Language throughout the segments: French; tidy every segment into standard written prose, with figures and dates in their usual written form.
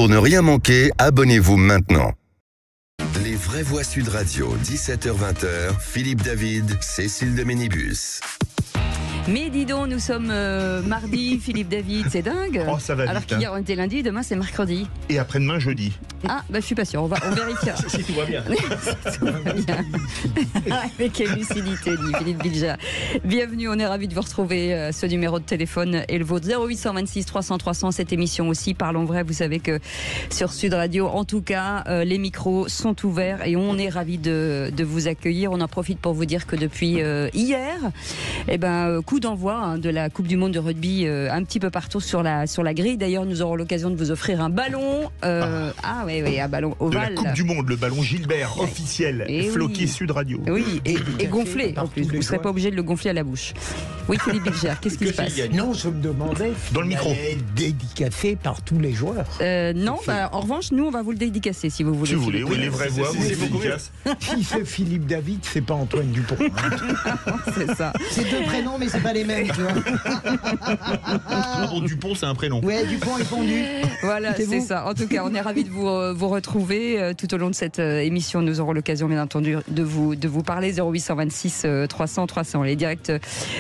Pour ne rien manquer, abonnez-vous maintenant. Les vraies voix Sud Radio, 17h-20h, Philippe David, Cécile de Ménibus. Mais dis donc, nous sommes mardi, Philippe David, c'est dingue. Oh, ça va alors vite, qu'hier on était lundi, demain c'est mercredi. Et après-demain, jeudi. Ah, bah je suis pas sûre, on vérifiera. Si tout va bien. Tout va bien. Avec quelle lucidité, dit Philippe Bilger. Bienvenue, on est ravis de vous retrouver. Ce numéro de téléphone est le vôtre, 0826 300 300. Cette émission aussi, Parlons Vrai. Vous savez que sur Sud Radio, en tout cas, les micros sont ouverts et on est ravis de vous accueillir. On en profite pour vous dire que depuis hier, coup d'envoi de la Coupe du Monde de rugby un petit peu partout sur la grille. D'ailleurs, nous aurons l'occasion de vous offrir un ballon. Oui, un ballon ovale. De la Coupe du Monde, le ballon Gilbert, officiel, floqué Sud Radio. Oui, et gonflé en plus. Vous ne serez pas obligé de le gonfler à la bouche. Oui, Philippe Bilger, qu'est-ce qui se passe? Non, je me demandais Dans le micro. dédicacé par tous les joueurs. Non, en revanche, nous, on va vous le dédicacer si vous voulez. Si vous voulez, oui, les vraies voix, vous les dédicaces. Si c'est Philippe David, c'est pas Antoine Dupont. C'est ça. C'est deux prénoms, mais c'est pas les mêmes, tu vois. Bon, Dupont, c'est un prénom. Ouais, Dupont est fondu. Voilà, c'est ça. En tout cas, on est ravis de vous retrouver tout au long de cette émission. Nous aurons l'occasion, bien entendu, de vous parler. 0826 300 300. Les directs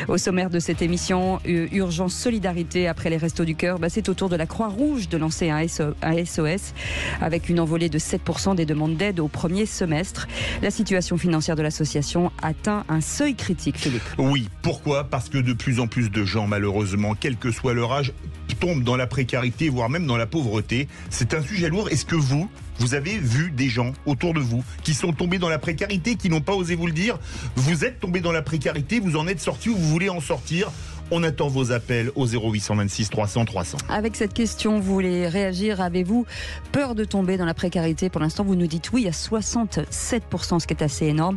au sommaire de cette émission. Urgence solidarité après les Restos du Cœur. C'est au tour de la Croix-Rouge de lancer un SOS avec une envolée de 7% des demandes d'aide au premier semestre. La situation financière de l'association atteint un seuil critique, Philippe. Oui, pourquoi ? Parce que de plus en plus de gens, malheureusement, quel que soit leur âge, tombent dans la précarité, voire même dans la pauvreté. C'est un sujet lourd. Est-ce que vous avez vu des gens autour de vous qui sont tombés dans la précarité, qui n'ont pas osé vous le dire? Vous êtes tombés dans la précarité, vous en êtes sortis ou vous voulez en sortir? On attend vos appels au 0826 300 300. Avec cette question, vous voulez réagir? Avez-vous peur de tomber dans la précarité? Pour l'instant, vous nous dites oui à 67%, ce qui est assez énorme.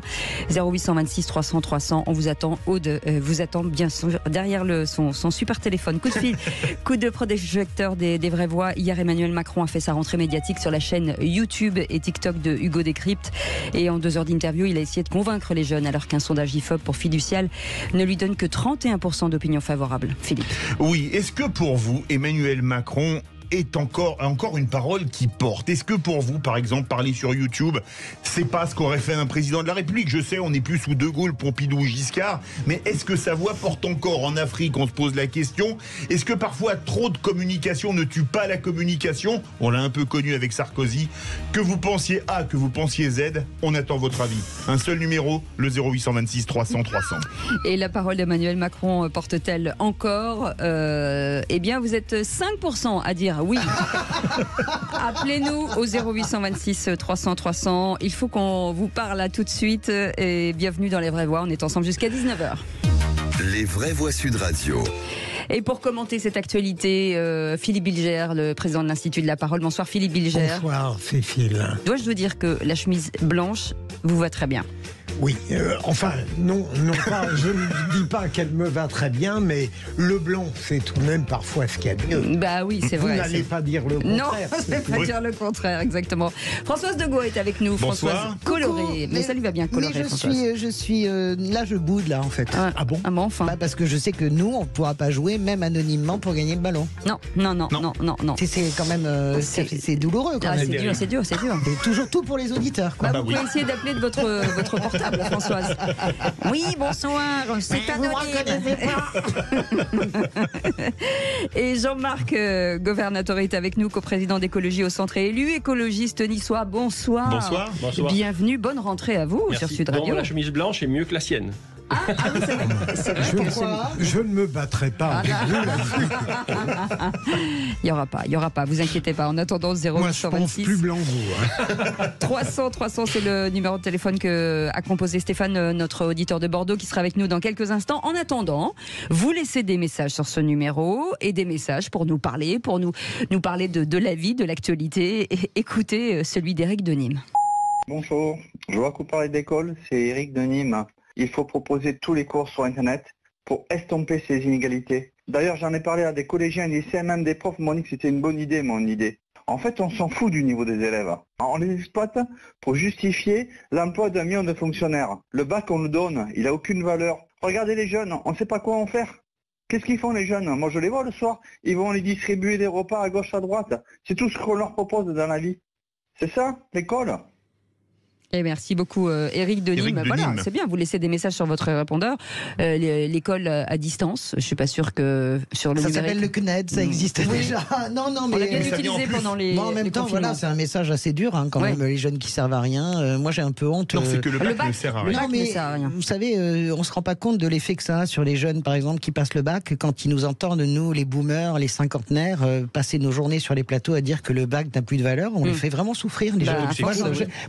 0826 300 300. On vous attend. Aude vous attend bien sûr derrière son super téléphone. Coup de fil, coup de projecteur des vraies voix. Hier, Emmanuel Macron a fait sa rentrée médiatique sur la chaîne YouTube et TikTok de Hugo Décrypte. Et en 2 heures d'interview, il a essayé de convaincre les jeunes, alors qu'un sondage IFOP pour Fiducial ne lui donne que 31% d'opinion favorable. Philippe. Oui, est-ce que pour vous, Emmanuel Macron est encore une parole qui porte? Est-ce que pour vous, par exemple, parler sur YouTube, c'est pas ce qu'aurait fait un président de la République? Je sais, on n'est plus sous De Gaulle, Pompidou, Giscard, mais est-ce que sa voix porte encore? En Afrique, on se pose la question. Est-ce que parfois trop de communication ne tue pas la communication? On l'a un peu connu avec Sarkozy. Que vous pensiez A, que vous pensiez Z, on attend votre avis. Un seul numéro, le 0826 300 300. Et la parole d'Emmanuel Macron porte-t-elle encore? Eh bien, vous êtes 5% à dire oui. Appelez-nous au 0826 300 300. Il faut qu'on vous parle là tout de suite. Et bienvenue dans Les Vraies Voix. On est ensemble jusqu'à 19h. Les vraies voix Sud Radio. Et pour commenter cette actualité, Philippe Bilger, le président de l'Institut de la Parole. Bonsoir Philippe Bilger. Bonsoir Cécile. Dois-je vous dire que la chemise blanche vous va très bien? Oui, non pas, je ne dis pas qu'elle me va très bien, mais le blanc, c'est tout de même parfois ce qu'il y a de mieux. Bah oui, c'est vrai. Vous n'allez pas dire le contraire. Non, je ne vais pas dire le contraire, exactement. Françoise de Gaulle est avec nous. Bonsoir. Françoise colorée. Mais ça lui va bien colorée, Françoise. Là, je boude, là, en fait. Ah bon? Ah bon, enfin. Parce que je sais que nous, on ne pourra pas jouer, même anonymement, pour gagner le ballon. Non. C'est quand même... c'est douloureux, quand même. C'est dur. Et toujours tout pour les auditeurs, quoi. Vous pouvez essayer d'appeler de votre portable, Françoise. Oui, bonsoir, c'est anonyme. Et Jean-Marc Governator est avec nous, coprésident d'Écologie au Centre et élu écologiste niçois. Bonsoir. Bonsoir. Bienvenue, bonne rentrée à vous. Merci. Sur Sud Radio. Bon, la chemise blanche est mieux que la sienne. Ah oui, c'est vrai. Je ne me battrai pas avec vous là-dessus. Il n'y aura pas, vous inquiétez pas. En attendant, 0826. Moi, je pense plus blanc que vous. 300, c'est le numéro de téléphone que a composé Stéphane, notre auditeur de Bordeaux, qui sera avec nous dans quelques instants. En attendant, vous laissez des messages sur ce numéro et des messages pour nous parler, nous parler de la vie, de l'actualité. Écoutez celui d'Éric de Nîmes. Bonjour, je vois que vous parlez d'école, c'est Éric de Nîmes. Il faut proposer tous les cours sur Internet pour estomper ces inégalités. D'ailleurs, j'en ai parlé à des collégiens, des lycéens, même des profs m'ont dit que c'était une bonne idée, mon idée. En fait, on s'en fout du niveau des élèves. On les exploite pour justifier l'emploi d'un million de fonctionnaires. Le bac qu'on nous donne, il n'a aucune valeur. Regardez les jeunes, on ne sait pas quoi en faire. Qu'est-ce qu'ils font les jeunes? Moi je les vois le soir, ils vont les distribuer des repas à gauche, à droite. C'est tout ce qu'on leur propose dans la vie. C'est ça, l'école? Et merci beaucoup Éric de Nîmes. Voilà, c'est bien, vous laissez des messages sur votre répondeur. L'école à distance, je suis pas sûre que sur le ça numérique... s'appelle le CNED, ça existe déjà. Non, On l'a bien mais utilisé pendant les en même les temps, confinements. voilà, c'est un message assez dur quand même, les jeunes qui servent à rien. Moi, j'ai un peu honte. Non, c'est que le bac ne sert à rien. bac ne sert à rien. Vous savez, on se rend pas compte de l'effet que ça a sur les jeunes, par exemple, qui passent le bac, quand ils nous entendent, nous, les boomers, les cinquantenaires, passer nos journées sur les plateaux à dire que le bac n'a plus de valeur. On les fait vraiment souffrir, les jeunes.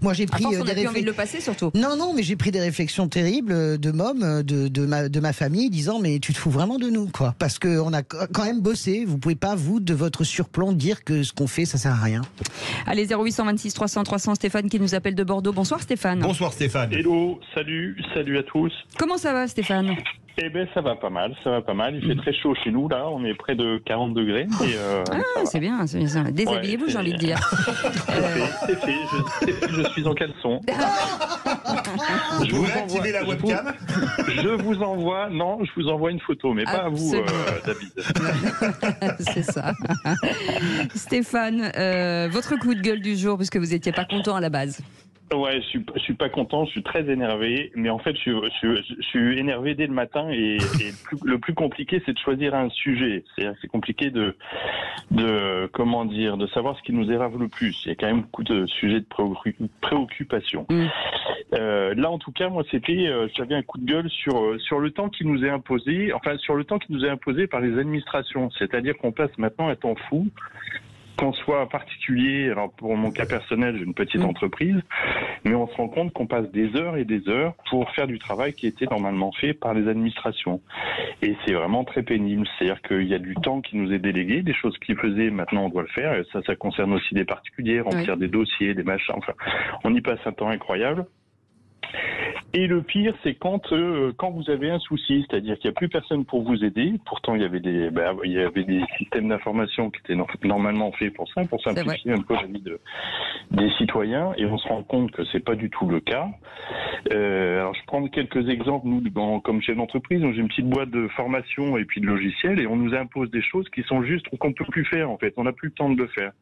Moi, j'ai pris on des n'a plus envie de le passer, surtout. Non, mais j'ai pris des réflexions terribles de mômes, de ma famille, disant mais tu te fous vraiment de nous, quoi. Parce qu'on a quand même bossé. Vous pouvez pas, vous, de votre surplomb, dire que ce qu'on fait, ça sert à rien. Allez, 0826 300 300, Stéphane qui nous appelle de Bordeaux. Bonsoir Stéphane. Bonsoir Stéphane. Hello, salut à tous. Comment ça va Stéphane? Eh ben ça va pas mal. Il fait très chaud chez nous là, on est près de 40 degrés. Et, c'est bien. Déshabillez-vous, j'ai envie de dire. C'est fait, je suis en caleçon. Je vous activer la webcam. Je vous envoie une photo, mais pas à vous, David. C'est ça. Stéphane, votre coup de gueule du jour, puisque vous n'étiez pas content à la base. Ouais, je suis pas content, je suis très énervé, mais en fait je suis énervé dès le matin et le plus compliqué c'est de choisir un sujet. C'est compliqué de savoir ce qui nous énerve le plus. Il y a quand même beaucoup de sujets de préoccupation. Là en tout cas moi j'avais un coup de gueule sur le temps qui nous est imposé, par les administrations. C'est-à-dire qu'on passe maintenant un temps fou. Qu'on soit particulier, alors pour mon cas personnel, j'ai une petite entreprise, mais on se rend compte qu'on passe des heures et des heures pour faire du travail qui était normalement fait par les administrations. Et c'est vraiment très pénible. C'est-à-dire qu'il y a du temps qui nous est délégué, des choses qu'ils faisaient, maintenant on doit le faire. Et ça concerne aussi des particuliers, remplir des dossiers, des machins. Enfin, on y passe un temps incroyable. Et le pire, c'est quand vous avez un souci, c'est-à-dire qu'il n'y a plus personne pour vous aider. Pourtant, il y avait des systèmes d'information qui étaient normalement faits pour ça, pour simplifier un peu la vie des citoyens. Et on se rend compte que c'est pas du tout le cas. Alors, je prends quelques exemples. Nous, comme chef d'entreprise, j'ai une petite boîte de formation et puis de logiciels, et on nous impose des choses qui sont juste qu'on peut plus faire. En fait, on n'a plus le temps de le faire.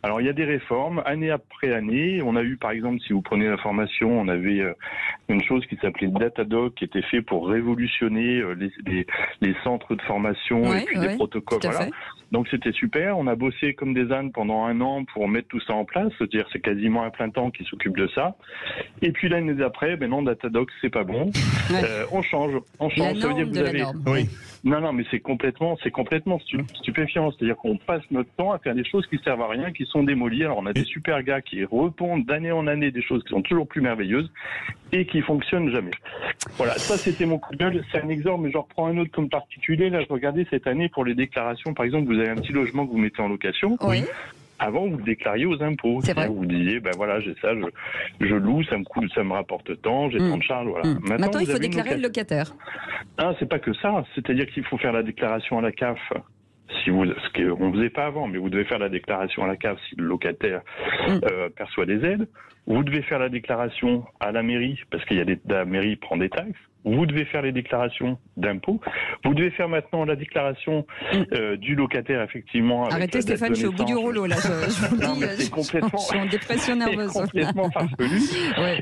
Alors il y a des réformes, année après année. On a eu par exemple, si vous prenez la formation, on avait une chose qui s'appelait Datadoc, qui était fait pour révolutionner les centres de formation et puis des protocoles. Voilà. Donc c'était super. On a bossé comme des ânes pendant 1 an pour mettre tout ça en place. C'est-à-dire c'est quasiment un plein temps qui s'occupe de ça. Et puis l'année d'après, non, Datadoc c'est pas bon. On change. Ça veut dire que vous avez. Oui. Non, mais c'est complètement stupéfiant. C'est-à-dire qu'on passe notre temps à faire des choses qui servent à rien, qui sont démolies. Alors on a des super gars qui répondent d'année en année des choses qui sont toujours plus merveilleuses et qui fonctionnent jamais. Voilà, ça c'était mon coup de gueule. C'est un exemple, mais je reprends un autre comme particulier. Là, je regardais cette année pour les déclarations. Par exemple, vous avez un petit logement que vous mettez en location. Oui. Avant, vous le déclariez aux impôts. C'est vrai. Vous disiez, j'ai ça, je loue, ça me coûte, ça me rapporte tant, j'ai tant de charges, voilà. Maintenant, il faut déclarer le locataire. Ah, c'est pas que ça. C'est-à-dire qu'il faut faire la déclaration à la CAF. Ce qu'on ne faisait pas avant, mais vous devez faire la déclaration à la CAF si le locataire perçoit des aides. Vous devez faire la déclaration à la mairie, parce qu'il y a la mairie prend des taxes. Vous devez faire les déclarations d'impôts. Vous devez faire maintenant la déclaration du locataire, effectivement. Arrêtez Stéphane, je suis au bout du rouleau là. Je vous le dis, je suis en dépression nerveuse. C'est complètement farfelu.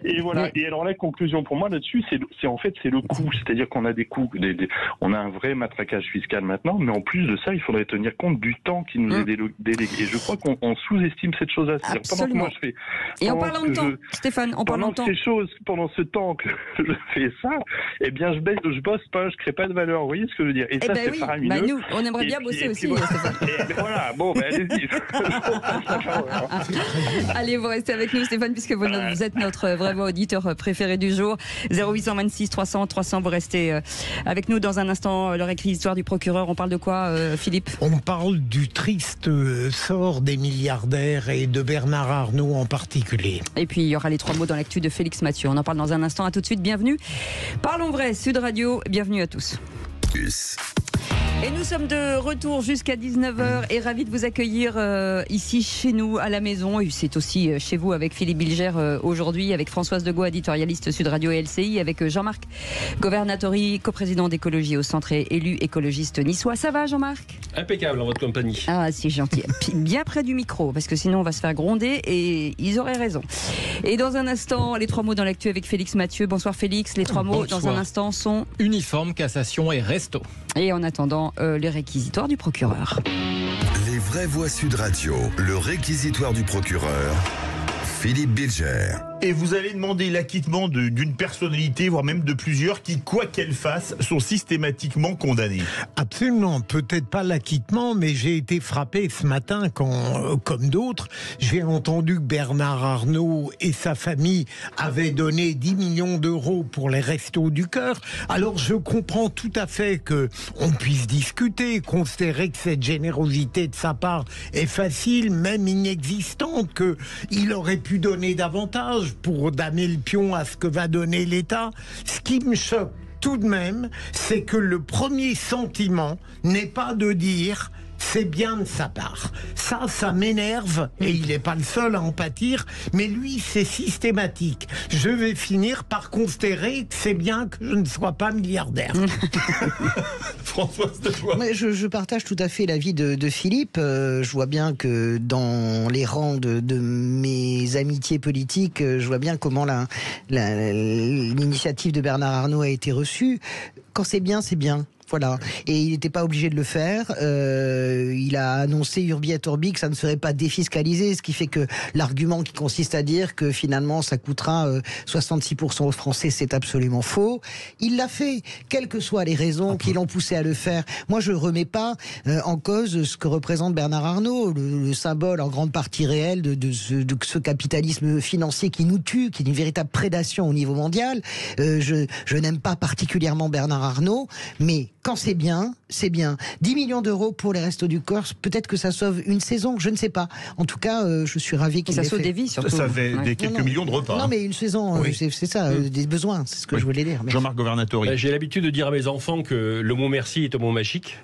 Et voilà. Ouais. Et alors la conclusion pour moi là-dessus, c'est le coût. C'est-à-dire qu'on a des coûts, on a un vrai matraquage fiscal maintenant, mais en plus de ça, il faudrait tenir compte du temps qui nous est délégué. Et je crois qu'on sous-estime cette chose-là. Pendant que moi je fais. Et en parlant de temps, Stéphane, pendant ce temps que je fais ça. Eh bien, je bosse pas, je crée pas de valeur. Vous voyez ce que je veux dire? Et ça, c'est faramineux. Nous, on aimerait bien bosser aussi. Voilà, allez-y. Allez, vous restez avec nous, Stéphane, puisque vous êtes notre vraiment auditeur préféré du jour. 0826 300 300, vous restez avec nous dans un instant. Leur écrit Histoire du procureur. On parle de quoi, Philippe? On parle du triste sort des milliardaires et de Bernard Arnault en particulier. Et puis, il y aura les 3 mots dans l'actu de Félix Mathieu. On en parle dans un instant. À tout de suite, bienvenue. Parlons vrai, Sud Radio, bienvenue à tous. Et nous sommes de retour jusqu'à 19h et ravis de vous accueillir ici chez nous à la maison. Et c'est aussi chez vous avec Philippe Bilger aujourd'hui, avec Françoise Degaut, éditorialiste Sud Radio et LCI, avec Jean-Marc Governatori, coprésident d'Écologie au Centre et élu écologiste niçois. Ça va Jean-Marc ? Impeccable en votre compagnie. Ah, c'est gentil. Bien près du micro, parce que sinon on va se faire gronder et ils auraient raison. Et dans un instant, les 3 mots dans l'actu avec Félix Mathieu. Bonsoir Félix. Les 3 mots dans un instant sont uniforme, cassation et resto. Et en attendant, les réquisitoires du procureur. Les vraies voix Sud Radio, le réquisitoire du procureur, Philippe Bilger. Et vous allez demander l'acquittement d'une personnalité, voire même de plusieurs, qui, quoi qu'elle fasse, sont systématiquement condamnés. Absolument, peut-être pas l'acquittement, mais j'ai été frappé ce matin quand, comme d'autres, j'ai entendu que Bernard Arnault et sa famille avaient donné 10 millions d'euros pour les Restos du Cœur. Alors je comprends tout à fait qu'on puisse discuter, considérer que cette générosité de sa part est facile, même inexistante, qu'il aurait pu donner davantage pour damer le pion à ce que va donner l'État. Ce qui me choque tout de même, c'est que le premier sentiment n'est pas de dire c'est bien de sa part. Ça m'énerve, et il n'est pas le seul à en pâtir, mais lui, c'est systématique. Je vais finir par considérer que c'est bien que je ne sois pas milliardaire. Françoise Degaut. Mais je partage tout à fait l'avis de Philippe. Je vois bien que dans les rangs de mes amitiés politiques, je vois bien comment l'initiative de Bernard Arnault a été reçue. Quand c'est bien, c'est bien. Voilà. Et il n'était pas obligé de le faire. Il a annoncé Urbi et Orbi que ça ne serait pas défiscalisé, ce qui fait que l'argument qui consiste à dire que finalement ça coûtera 66% aux Français, c'est absolument faux. Il l'a fait, quelles que soient les raisons qui l'ont poussé à le faire. Moi, je ne remets pas en cause ce que représente Bernard Arnault, le symbole en grande partie réel de ce capitalisme financier qui nous tue, qui est une véritable prédation au niveau mondial. Je n'aime pas particulièrement Bernard Arnault, mais quand c'est bien, c'est bien. 10 millions d'euros pour les Restos du Cœur, peut-être que ça sauve une saison, je ne sais pas. En tout cas, je suis ravi qu'il l'ait fait. Ça sauve des vies, surtout. Ça fait quelques millions de repas. Non, mais une saison, oui. c'est ça, des besoins, c'est ce que je voulais dire. Merci. Jean-Marc Governatori. J'ai l'habitude de dire à mes enfants que le mot merci est un mot magique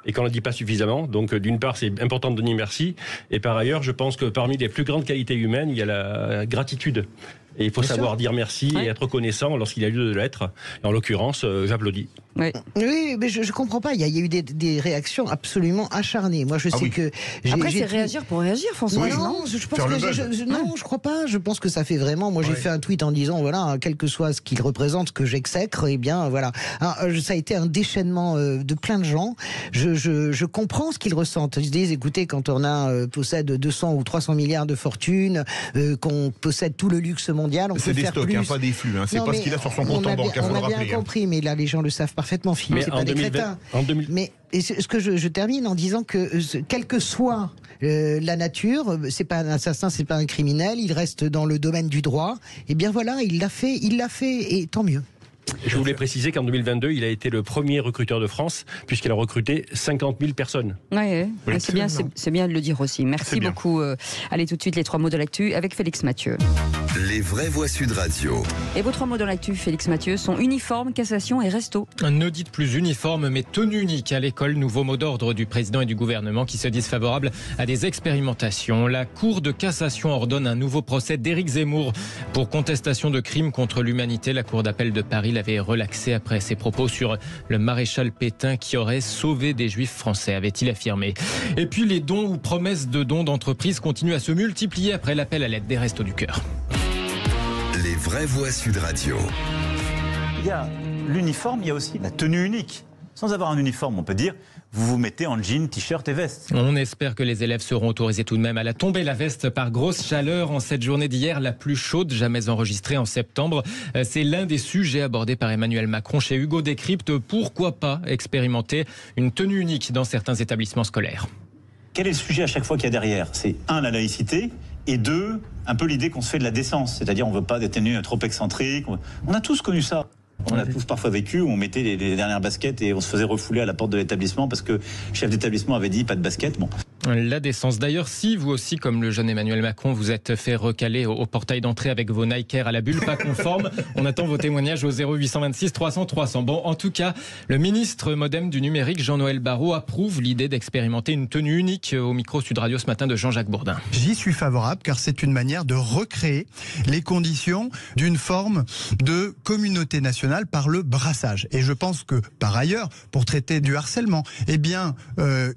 et qu'on ne le dit pas suffisamment. Donc, d'une part, c'est important de dire merci. Et par ailleurs, je pense que parmi les plus grandes qualités humaines, il y a la gratitude. Et il faut savoir dire merci et être reconnaissant lorsqu'il a lieu de l'être. En l'occurrence, j'applaudis. Oui, mais je comprends pas. Il y a eu des réactions absolument acharnées. Moi, je sais que... Après, c'est réagir pour réagir, François. Non, je pense que non, je crois pas. Je pense que ça fait vraiment... Moi, j'ai fait un tweet en disant, voilà, quel que soit ce qu'il représente, ce que j'exècre, eh bien, voilà. Alors, ça a été un déchaînement de plein de gens. Je comprends ce qu'ils ressentent. Ils se disent, écoutez, quand on possède 200 ou 300 milliards de fortune, qu'on possède tout le luxe mondial, on c'est peut des faire stocks, plus. Pas des flux. C'est pas ce qu'il a sur son compte en banque. On a bien compris, mais là, les gens le savent parfaitement, Philippe. C'est pas des crétins. Mais ce que je termine en disant que, quelle que soit la nature, c'est pas un assassin, c'est pas un criminel, il reste dans le domaine du droit. Et bien voilà, il l'a fait, et tant mieux. Je voulais préciser qu'en 2022, il a été le premier recruteur de France, puisqu'il a recruté 50 000 personnes. Oui, c'est bien de le dire aussi. Merci beaucoup. Allez, tout de suite, les 3 mots de l'actu avec Félix Mathieu. Les vraies voix Sud Radio. Et vos 3 mots de l'actu, Félix Mathieu, sont uniforme, cassation et resto. Ne dites plus uniforme, mais tenue unique à l'école. Nouveau mot d'ordre du président et du gouvernement qui se disent favorables à des expérimentations. La Cour de cassation ordonne un nouveau procès d'Éric Zemmour pour contestation de crimes contre l'humanité. La Cour d'appel de Paris l'avait relaxé après ses propos sur le maréchal Pétain qui aurait sauvé des juifs français, avait-il affirmé. Et puis les dons ou promesses de dons d'entreprises continuent à se multiplier après l'appel à l'aide des Restos du Cœur. Les vraies voix Sud Radio. Il y a l'uniforme, il y a aussi la tenue unique. Sans avoir un uniforme, on peut dire, vous vous mettez en jean, t-shirt et veste. On espère que les élèves seront autorisés tout de même à la tomber la veste par grosse chaleur en cette journée d'hier, la plus chaude jamais enregistrée en septembre. C'est l'un des sujets abordés par Emmanuel Macron chez Hugo Décrypte. Pourquoi pas expérimenter une tenue unique dans certains établissements scolaires? Quel est le sujet à chaque fois qu'il y a derrière? C'est 1, la laïcité, et 2, un peu l'idée qu'on se fait de la décence. C'est-à-dire on ne veut pas des tenues trop excentriques. On a tous connu ça. On a tous parfois vécu où on mettait les dernières baskets et on se faisait refouler à la porte de l'établissement parce que le chef d'établissement avait dit pas de basket. Bon. La décence. D'ailleurs, si vous aussi, comme le jeune Emmanuel Macron, vous êtes fait recaler au portail d'entrée avec vos Nike Air à la bulle pas conforme, on attend vos témoignages au 0826 300 300. Bon, en tout cas, le ministre modem du numérique, Jean-Noël Barrot, approuve l'idée d'expérimenter une tenue unique au micro Sud Radio ce matin de Jean-Jacques Bourdin. J'y suis favorable car c'est une manière de recréer les conditions d'une forme de communauté nationale par le brassage. Et je pense que, par ailleurs, pour traiter du harcèlement, eh bien,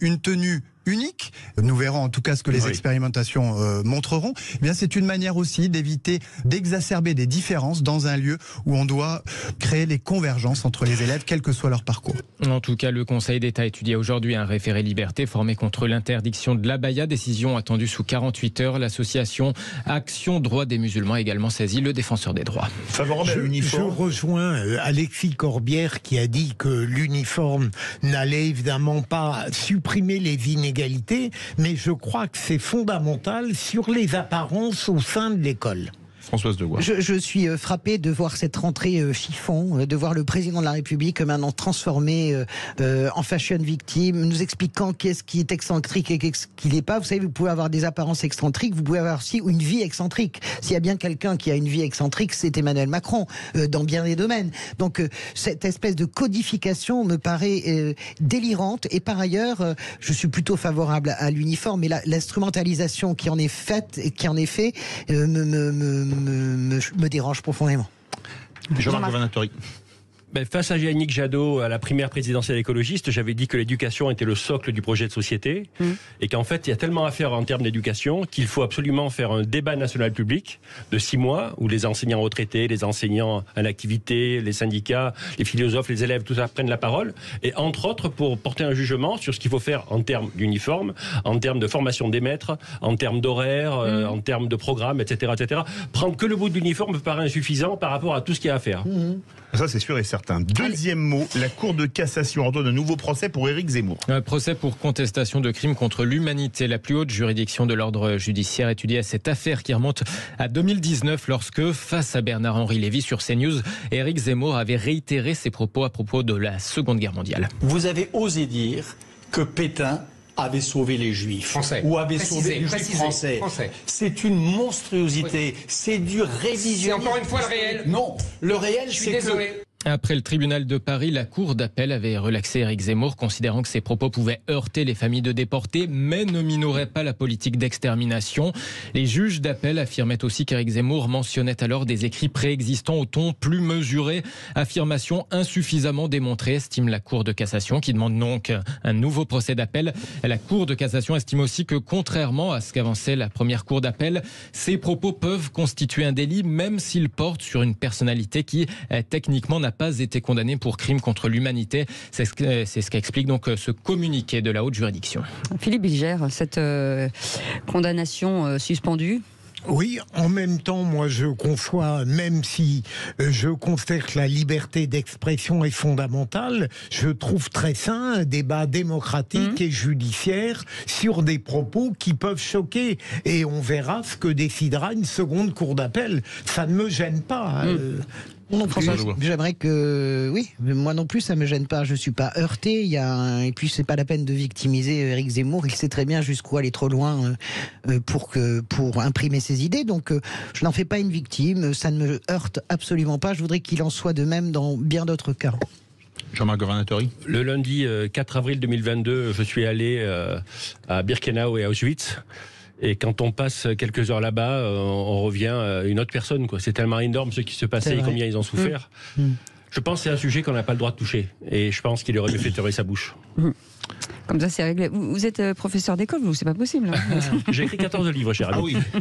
une tenue unique, nous verrons en tout cas ce que les expérimentations montreront, eh bien c'est une manière aussi d'éviter d'exacerber des différences dans un lieu où on doit créer les convergences entre les élèves, quel que soit leur parcours. En tout cas, le Conseil d'État étudie aujourd'hui un référé liberté formé contre l'interdiction de l'abaya, décision attendue sous 48 heures. L'association Action Droit des Musulmans a également saisi le défenseur des droits. Favorable à l'uniforme. Je rejoins Alexis Corbière qui a dit que l'uniforme n'allait évidemment pas supprimer les inégalités, mais je crois que c'est fondamental sur les apparences au sein de l'école. Françoise Degois. Je suis frappée de voir cette rentrée chiffon, de voir le président de la République maintenant transformé en fashion victime, nous expliquant qu'est-ce qui est excentrique et qu'est-ce qui n'est pas. Vous savez, vous pouvez avoir des apparences excentriques, vous pouvez avoir aussi une vie excentrique. S'il y a bien quelqu'un qui a une vie excentrique, c'est Emmanuel Macron, dans bien des domaines. Donc cette espèce de codification me paraît délirante. Et par ailleurs, je suis plutôt favorable à l'uniforme, mais l'instrumentalisation qui en est faite, qui en est fait, me dérange profondément. Jean-Marc Gouvernatori. Face à Yannick Jadot, à la primaire présidentielle écologiste, j'avais dit que l'éducation était le socle du projet de société et qu'en fait, il y a tellement à faire en termes d'éducation qu'il faut absolument faire un débat national public de 6 mois où les enseignants retraités, les enseignants en activité, les syndicats, les philosophes, les élèves, tout ça prennent la parole et entre autres pour porter un jugement sur ce qu'il faut faire en termes d'uniforme, en termes de formation des maîtres, en termes d'horaire, en termes de programme, etc., etc. Prendre que le bout de l'uniforme me paraît insuffisant par rapport à tout ce qu'il y a à faire. Ça, c'est sûr et certain. Deuxième mot, la Cour de cassation ordonne un nouveau procès pour Éric Zemmour. Un procès pour contestation de crimes contre l'humanité. La plus haute juridiction de l'ordre judiciaire étudie cette affaire qui remonte à 2019 lorsque, face à Bernard-Henri Lévy sur CNews, Éric Zemmour avait réitéré ses propos à propos de la Seconde Guerre mondiale. Vous avez osé dire que Pétain avait sauvé les Juifs. Français. Ou avait sauvé les Juifs français. C'est une monstruosité. C'est du révisionnisme. C'est encore une fois le réel. Non, le réel, c'est désolé. Après le tribunal de Paris, la cour d'appel avait relaxé Éric Zemmour, considérant que ses propos pouvaient heurter les familles de déportés, mais ne minoraient pas la politique d'extermination. Les juges d'appel affirmaient aussi qu'Éric Zemmour mentionnait alors des écrits préexistants au ton plus mesuré. Affirmation insuffisamment démontrée, estime la Cour de cassation, qui demande donc un nouveau procès d'appel. La Cour de cassation estime aussi que, contrairement à ce qu'avançait la première Cour d'appel, ces propos peuvent constituer un délit, même s'ils portent sur une personnalité qui, techniquement, n'a pas été condamné pour crime contre l'humanité. C'est ce qu'explique donc ce communiqué de la haute juridiction. Philippe Bilger, cette condamnation suspendue. Oui, en même temps, moi je conçois, même si je considère que la liberté d'expression est fondamentale, je trouve très sain un débat démocratique et judiciaire sur des propos qui peuvent choquer. Et on verra ce que décidera une seconde cour d'appel. Ça ne me gêne pas. Non plus. J'aimerais que... Oui, moi non plus, ça me gêne pas. Je suis pas heurté. Et puis, c'est pas la peine de victimiser Éric Zemmour. Il sait très bien jusqu'où aller trop loin pour imprimer ses idées. Donc, je n'en fais pas une victime. Ça ne me heurte absolument pas. Je voudrais qu'il en soit de même dans bien d'autres cas. Jean-Marc Gouvernatori. Le lundi 4 avril 2022, je suis allé à Birkenau et à Auschwitz. Et quand on passe quelques heures là-bas, on revient une autre personne, quoi. C'est tellement énorme ce qui se passait et combien ils ont souffert. Je pense que c'est un sujet qu'on n'a pas le droit de toucher. Et je pense qu'il aurait mieux fait de fermer sa bouche. Comme ça, c'est réglé. Vous êtes professeur d'école, vous, c'est pas possible. J'ai écrit 14 livres, cher ami. Ah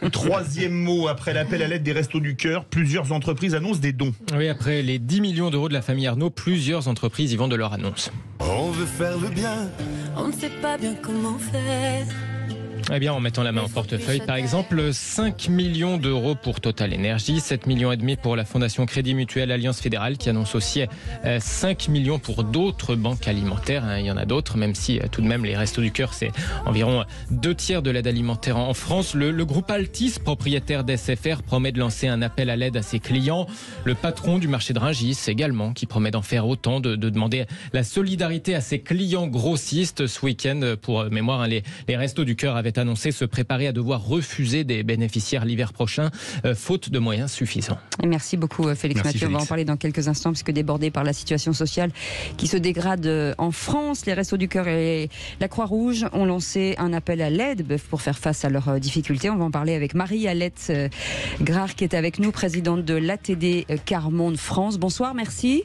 oui. Troisième mot, après l'appel à l'aide des Restos du Cœur, plusieurs entreprises annoncent des dons. Oui, après les 10 millions d'euros de la famille Arnaud, plusieurs entreprises y vont de leur annonce. On veut faire le bien, on ne sait pas bien comment faire. Eh bien, en mettant la main au portefeuille, par exemple, 5 millions d'euros pour Total Energy, 7,5 millions pour la Fondation Crédit Mutuel Alliance Fédérale qui annonce aussi 5 millions pour d'autres banques alimentaires. Il y en a d'autres, même si tout de même les Restos du Cœur, c'est environ 2/3 de l'aide alimentaire en France. Le groupe Altis, propriétaire d'SFR, promet de lancer un appel à l'aide à ses clients. Le patron du marché de Rungis également, qui promet d'en faire autant, de demander la solidarité à ses clients grossistes. Ce week-end, pour mémoire, les Restos du Cœur avaient annoncé se préparer à devoir refuser des bénéficiaires l'hiver prochain, faute de moyens suffisants. Et merci beaucoup Félix Mathieu. On va en parler dans quelques instants, puisque débordé par la situation sociale qui se dégrade en France, les Restos du Cœur et la Croix-Rouge ont lancé un appel à l'aide pour faire face à leurs difficultés. On va en parler avec Marie-Alette Grard qui est avec nous, présidente de l'ATD Quart Monde France. Bonsoir, merci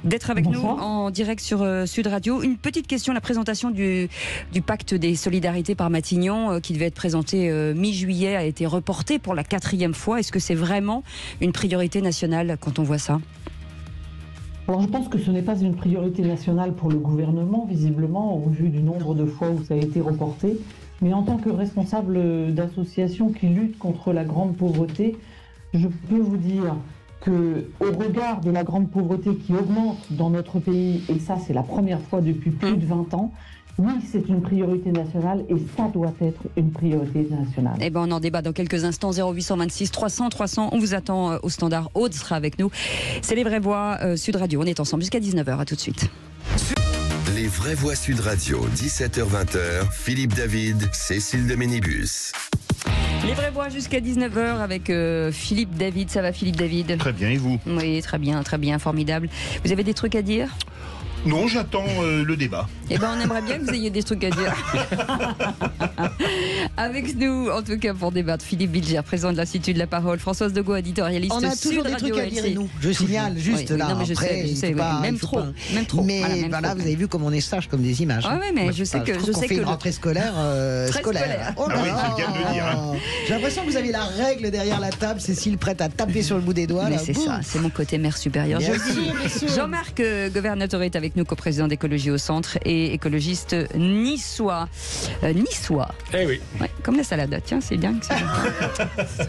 d'être avec nous en direct sur Sud Radio. Une petite question, la présentation du pacte des solidarités par Matignon qui devait être présenté mi-juillet a été reportée pour la 4e fois. Est-ce que c'est vraiment une priorité nationale quand on voit ça ? Alors je pense que ce n'est pas une priorité nationale pour le gouvernement, visiblement, au vu du nombre de fois où ça a été reporté. Mais en tant que responsable d'associations qui luttent contre la grande pauvreté, je peux vous dire qu'au regard de la grande pauvreté qui augmente dans notre pays, et ça c'est la première fois depuis plus de 20 ans, oui, c'est une priorité nationale et ça doit être une priorité nationale. Eh ben, on en débat dans quelques instants. 0826 300 300. On vous attend au standard. Aude sera avec nous. C'est les vraies voix Sud Radio. On est ensemble jusqu'à 19h. À tout de suite. Les vraies voix Sud Radio, 17h-20h. Philippe David, Cécile de Ménibus. Les vraies voix jusqu'à 19h avec Philippe David. Ça va Philippe David ? Très bien, et vous ? Oui, très bien, formidable. Vous avez des trucs à dire ? Non, j'attends le débat. Eh ben, on aimerait bien que vous ayez des trucs à dire. Avec nous, en tout cas, pour débattre, Philippe Bilger, président de l'Institut de la Parole, Françoise Degaut, éditorialiste. On a toujours des trucs à dire, et nous. Je signale juste là. Non, mais je sais, même trop. Mais voilà, vous avez vu comme on est sage comme des images. Ah ouais, mais je sais que fait une rentrée scolaire. Scolaire. Oh là là. J'ai l'impression que vous avez la règle derrière la table, Cécile, prête à taper sur le bout des doigts. Mais c'est ça, c'est mon côté mère supérieure. Jean-Marc Gouverneur est avec nous, coprésident d'Écologie au Centre et écologiste niçois. Eh oui. Ouais, comme la salade. Tiens, c'est bien que ça n'a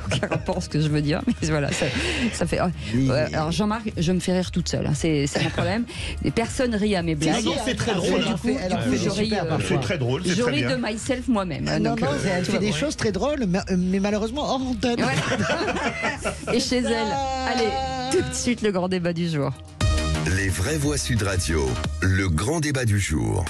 aucun rapport à ce que je veux dire. Mais voilà, ça fait. Alors Jean-Marc, je me fais rire toute seule. Hein, c'est mon problème. Personne rit à mes blagues. Non, c'est très drôle. C'est très drôle. Je ris de myself moi-même. Non, elle fait des choses très drôles, mais malheureusement hors antenne. Et chez elle. Allez, tout de suite le grand débat du jour. Les vraies voix Sud Radio, le grand débat du jour.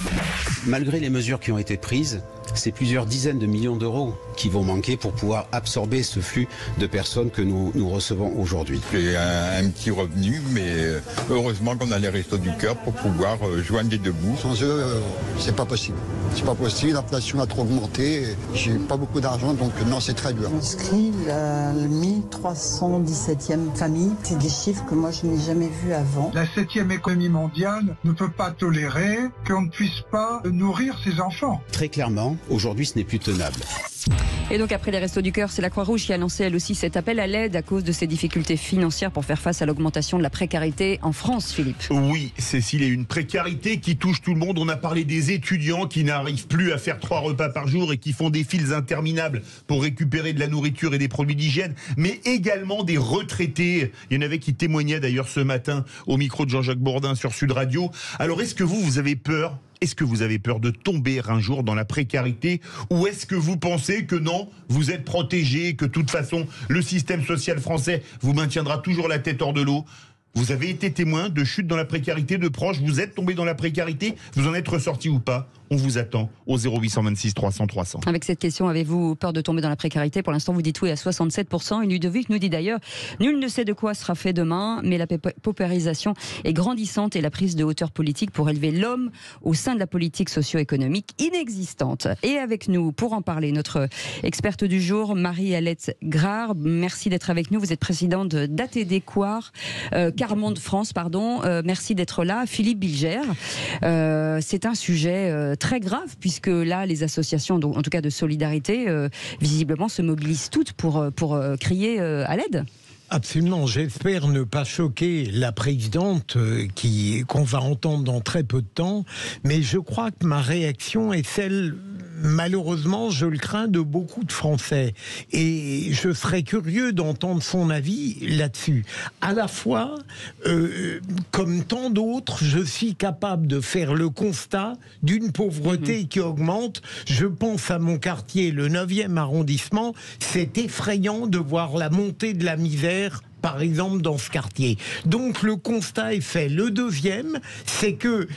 Malgré les mesures qui ont été prises, c'est plusieurs dizaines de millions d'euros qui vont manquer pour pouvoir absorber ce flux de personnes que nous recevons aujourd'hui. J'ai un petit revenu, mais heureusement qu'on a les Restos du Cœur pour pouvoir joindre les deux bouts. Sans eux, c'est pas possible. C'est pas possible, l'inflation a trop augmenté, j'ai pas beaucoup d'argent, donc non, c'est très dur. Inscrit la 1317e famille, c'est des chiffres que moi je n'ai jamais vus avant. La 7e économie mondiale ne peut pas tolérer qu'on ne puisse pas nourrir ses enfants. Très clairement, aujourd'hui, ce n'est plus tenable. Et donc après les Restos du Cœur, c'est la Croix-Rouge qui a lancé elle aussi cet appel à l'aide à cause de ses difficultés financières pour faire face à l'augmentation de la précarité en France, Philippe. Oui, Cécile, et une précarité qui touche tout le monde. On a parlé des étudiants qui n'arrivent plus à faire 3 repas par jour et qui font des files interminables pour récupérer de la nourriture et des produits d'hygiène, mais également des retraités. Il y en avait qui témoignaient d'ailleurs ce matin au micro de Jean-Jacques Bourdin sur Sud Radio. Alors est-ce que vous avez peur ? Est-ce que vous avez peur de tomber un jour dans la précarité, ou est-ce que vous pensez que non, vous êtes protégé, que de toute façon le système social français vous maintiendra toujours la tête hors de l'eau ? Vous avez été témoin de chute dans la précarité de proches, vous êtes tombé dans la précarité, vous en êtes ressorti ou pas ? On vous attend au 0826 300 300. Avec cette question, avez-vous peur de tomber dans la précarité ? Pour l'instant, vous dites oui à 67%. Et Ludovic nous dit d'ailleurs, nul ne sait de quoi sera fait demain, mais la paupérisation est grandissante et la prise de hauteur politique pour élever l'homme au sein de la politique socio-économique inexistante. Et avec nous, pour en parler, notre experte du jour, Marie-Alette Grard. Merci d'être avec nous. Vous êtes présidente d'ATD Quart Monde France, pardon. Merci d'être là. Philippe Bilger. C'est un sujet très grave, puisque là, les associations, en tout cas de solidarité, visiblement se mobilisent toutes pour crier à l'aide. Absolument, j'espère ne pas choquer la présidente qu'on va entendre dans très peu de temps, mais je crois que ma réaction est celle malheureusement, je le crains de beaucoup de Français. Et je serais curieux d'entendre son avis là-dessus. À la fois, comme tant d'autres, je suis capable de faire le constat d'une pauvreté qui augmente. Je pense à mon quartier, le 9e arrondissement. C'est effrayant de voir la montée de la misère, par exemple, dans ce quartier. Donc le constat est fait. Le deuxième, c'est que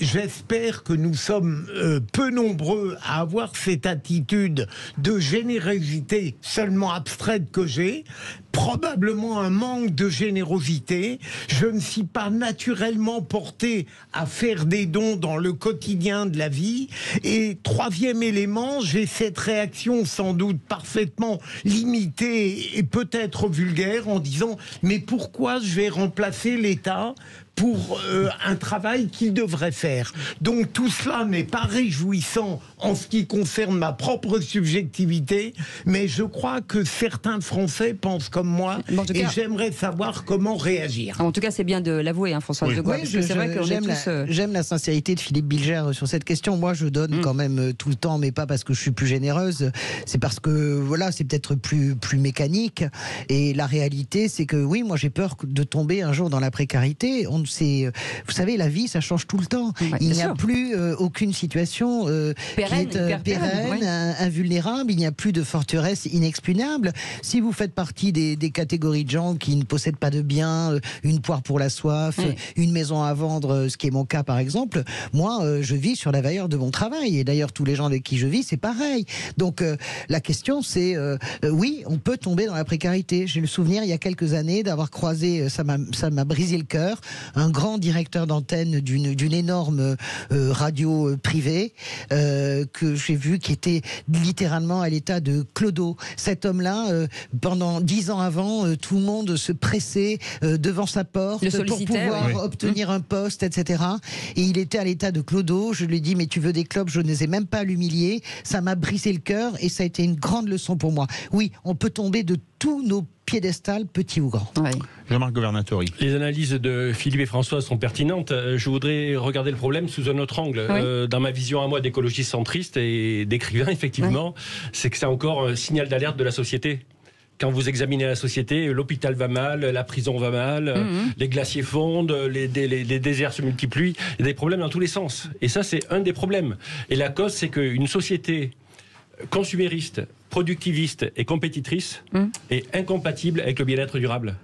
j'espère que nous sommes peu nombreux à avoir cette attitude de générosité seulement abstraite que j'ai, probablement un manque de générosité. Je ne suis pas naturellement porté à faire des dons dans le quotidien de la vie. Et troisième élément, j'ai cette réaction sans doute parfaitement limitée et peut-être vulgaire en disant « mais pourquoi je vais remplacer l'État ?» pour un travail qu'il devrait faire. Donc tout cela n'est pas réjouissant en ce qui concerne ma propre subjectivité, mais je crois que certains Français pensent comme moi, et j'aimerais savoir comment réagir. En tout cas, c'est bien de l'avouer, hein, François de Gaulle. C'est vrai que j'aime la sincérité de Philippe Bilger sur cette question. Moi, je donne quand même tout le temps, mais pas parce que je suis plus généreuse, c'est parce que voilà, c'est peut-être plus mécanique. Et la réalité, c'est que oui, moi j'ai peur de tomber un jour dans la précarité. Vous savez, la vie, ça change tout le temps. Ouais, il n'y a plus aucune situation pérenne, invulnérable. Il n'y a plus de forteresse inexpugnable. Si vous faites partie des catégories de gens qui ne possèdent pas de biens, une poire pour la soif, une maison à vendre, ce qui est mon cas par exemple, moi, je vis sur la valeur de mon travail. Et d'ailleurs, tous les gens avec qui je vis, c'est pareil. Donc, la question, c'est oui, on peut tomber dans la précarité. J'ai le souvenir, il y a quelques années, d'avoir croisé, ça m'a brisé le cœur, un grand directeur d'antenne d'une énorme radio privée que j'ai vu, qui était littéralement à l'état de clodo. Cet homme-là, pendant 10 ans avant, tout le monde se pressait devant sa porte pour pouvoir obtenir un poste, etc. Et il était à l'état de clodo. Je lui ai dit, mais tu veux des clopes? Je n'osais même pas l'humilier. Ça m'a brisé le cœur et ça a été une grande leçon pour moi. Oui, on peut tomber de tous nos piédestal, petit ou grand. Ouais. Jean-Marc Governatori. Les analyses de Philippe et François sont pertinentes. Je voudrais regarder le problème sous un autre angle. Oui. Dans ma vision à moi d'écologiste centriste et d'écrivain, effectivement, c'est que c'est encore un signal d'alerte de la société. Quand vous examinez la société, l'hôpital va mal, la prison va mal, les glaciers fondent, les déserts se multiplient, il y a des problèmes dans tous les sens. Et ça, c'est un des problèmes. Et la cause, c'est qu'une société consumériste, productiviste et compétitrice est incompatible avec le bien-être durable.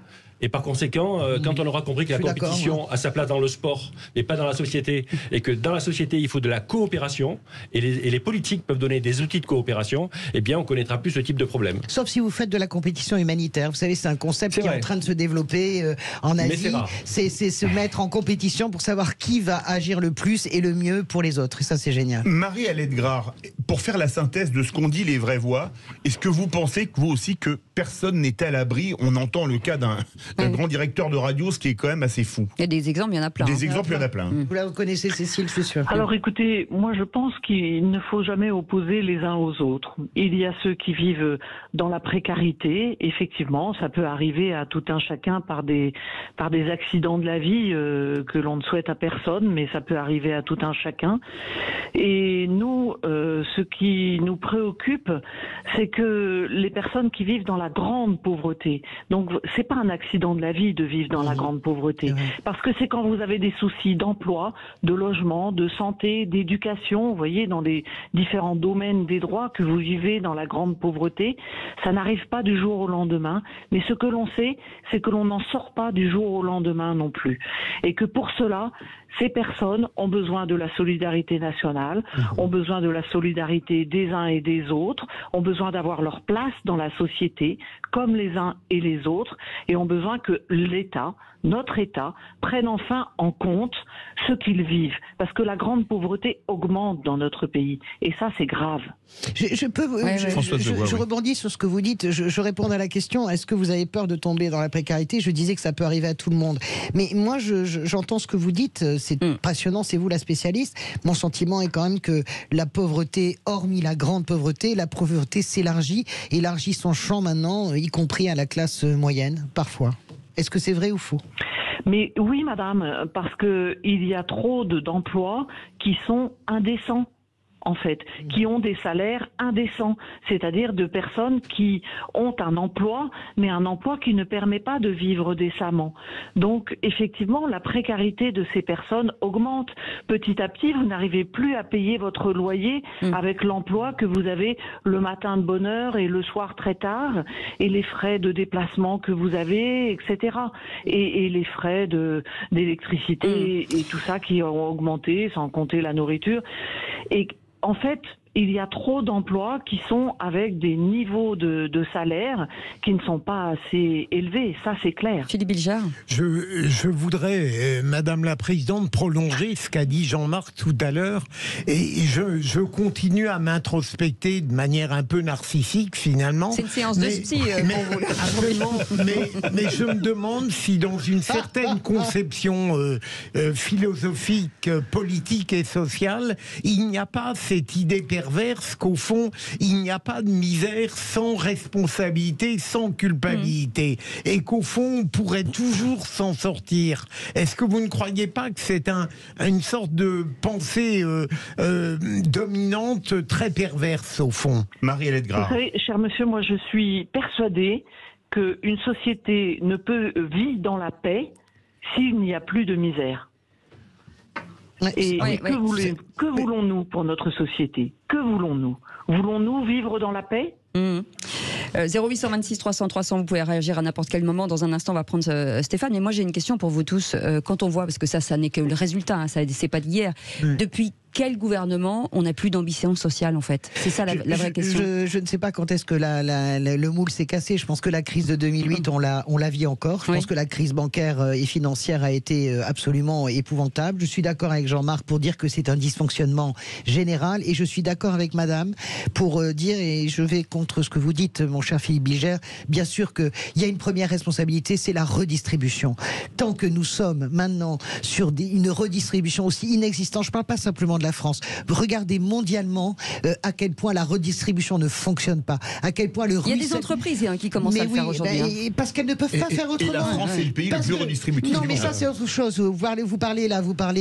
Et par conséquent, quand on aura compris que la compétition a sa place dans le sport, mais pas dans la société, et que dans la société, il faut de la coopération, et les politiques peuvent donner des outils de coopération, eh bien, on connaîtra plus ce type de problème. Sauf si vous faites de la compétition humanitaire. Vous savez, c'est un concept qui est en train de se développer en Asie. C'est se mettre en compétition pour savoir qui va agir le plus et le mieux pour les autres. Et ça, c'est génial. Marie-Alette Grard, pour faire la synthèse de ce qu'ont dit les vraies voix, est-ce que vous pensez, vous aussi, que personne n'est à l'abri? On entend le cas d'un grand directeur de radio, ce qui est quand même assez fou. Il y a des exemples, il y en a plein. Des exemples, il y en a plein. Vous la connaissez, Cécile, je suis sûre. Alors écoutez, moi je pense qu'il ne faut jamais opposer les uns aux autres. Il y a ceux qui vivent dans la précarité. Effectivement, ça peut arriver à tout un chacun par des accidents de la vie que l'on ne souhaite à personne, mais ça peut arriver à tout un chacun. Et nous, ce qui nous préoccupe, c'est que les personnes qui vivent dans la grande pauvreté, donc c'est pas un accident de la vie de vivre dans la grande pauvreté, parce que c'est quand vous avez des soucis d'emploi, de logement, de santé, d'éducation, vous voyez, dans des différents domaines des droits, que vous vivez dans la grande pauvreté. Ça n'arrive pas du jour au lendemain, mais ce que l'on sait, c'est que l'on n'en sort pas du jour au lendemain non plus, et que pour cela, ces personnes ont besoin de la solidarité nationale, ont besoin de la solidarité des uns et des autres, ont besoin d'avoir leur place dans la société, comme les uns et les autres, et ont besoin que l'État, notre État, prenne enfin en compte ce qu'ils vivent. Parce que la grande pauvreté augmente dans notre pays. Et ça, c'est grave. Je rebondis sur ce que vous dites. Je réponds à la question, est-ce que vous avez peur de tomber dans la précarité? Je disais que ça peut arriver à tout le monde. Mais moi, j'entends ce que vous dites. C'est passionnant, c'est vous la spécialiste. Mon sentiment est quand même que la pauvreté, hormis la grande pauvreté, la pauvreté s'élargit, élargit son champ maintenant, y compris à la classe moyenne, parfois. Est-ce que c'est vrai ou faux? Mais oui, madame, parce qu'il y a trop d'emplois qui sont indécents. en fait, qui ont des salaires indécents, c'est-à-dire de personnes qui ont un emploi, mais un emploi qui ne permet pas de vivre décemment. Donc, effectivement, la précarité de ces personnes augmente. Petit à petit, vous n'arrivez plus à payer votre loyer avec l'emploi que vous avez le matin de bonne heure et le soir très tard, et les frais de déplacement que vous avez, etc. Et les frais d'électricité et tout ça qui ont augmenté, sans compter la nourriture. Et en fait, il y a trop d'emplois qui sont avec des niveaux de salaire qui ne sont pas assez élevés. Ça, c'est clair. Philippe Bilger. Je voudrais, Madame la Présidente, prolonger ce qu'a dit Jean-Marc tout à l'heure. Et je continue à m'introspecter de manière un peu narcissique, finalement. C'est une séance de psy pour vous. Absolument. Mais je me demande si, dans une certaine conception philosophique, politique et sociale, il n'y a pas cette idée perverse qu'au fond, il n'y a pas de misère sans responsabilité, sans culpabilité, et qu'au fond, on pourrait toujours s'en sortir. Est-ce que vous ne croyez pas que c'est une sorte de pensée dominante, très perverse, au fond? Marie-Hélène Grard. Vous savez, cher monsieur, moi je suis persuadée qu'une société ne peut vivre dans la paix s'il n'y a plus de misère. Et que voulons-nous pour notre société? Que voulons-nous? Voulons-nous vivre dans la paix? 0826 300 300, vous pouvez réagir à n'importe quel moment. Dans un instant, on va prendre Stéphane. Mais moi, j'ai une question pour vous tous. Quand on voit, parce que ça n'est que le résultat, hein, c'est pas d'hier. Depuis quel gouvernement on n'a plus d'ambition sociale, en fait? C'est ça la vraie question. Je ne sais pas quand est-ce que le moule s'est cassé. Je pense que la crise de 2008, on la vit encore. Je pense que la crise bancaire et financière a été absolument épouvantable. Je suis d'accord avec Jean-Marc pour dire que c'est un dysfonctionnement général. Et je suis d'accord avec Madame pour dire, et je vais contre ce que vous dites, mon cher Philippe Bilger, bien sûr qu'il y a une première responsabilité, c'est la redistribution. Tant que nous sommes maintenant sur une redistribution aussi inexistante, je ne parle pas simplement de la France, regardez mondialement à quel point la redistribution ne fonctionne pas, à quel point le Il y a des entreprises qui commencent à le faire aujourd'hui. Parce qu'elles ne peuvent pas faire autrement. Et la France est le pays le plus redistributif. Non, mais ça c'est autre chose. Vous parlez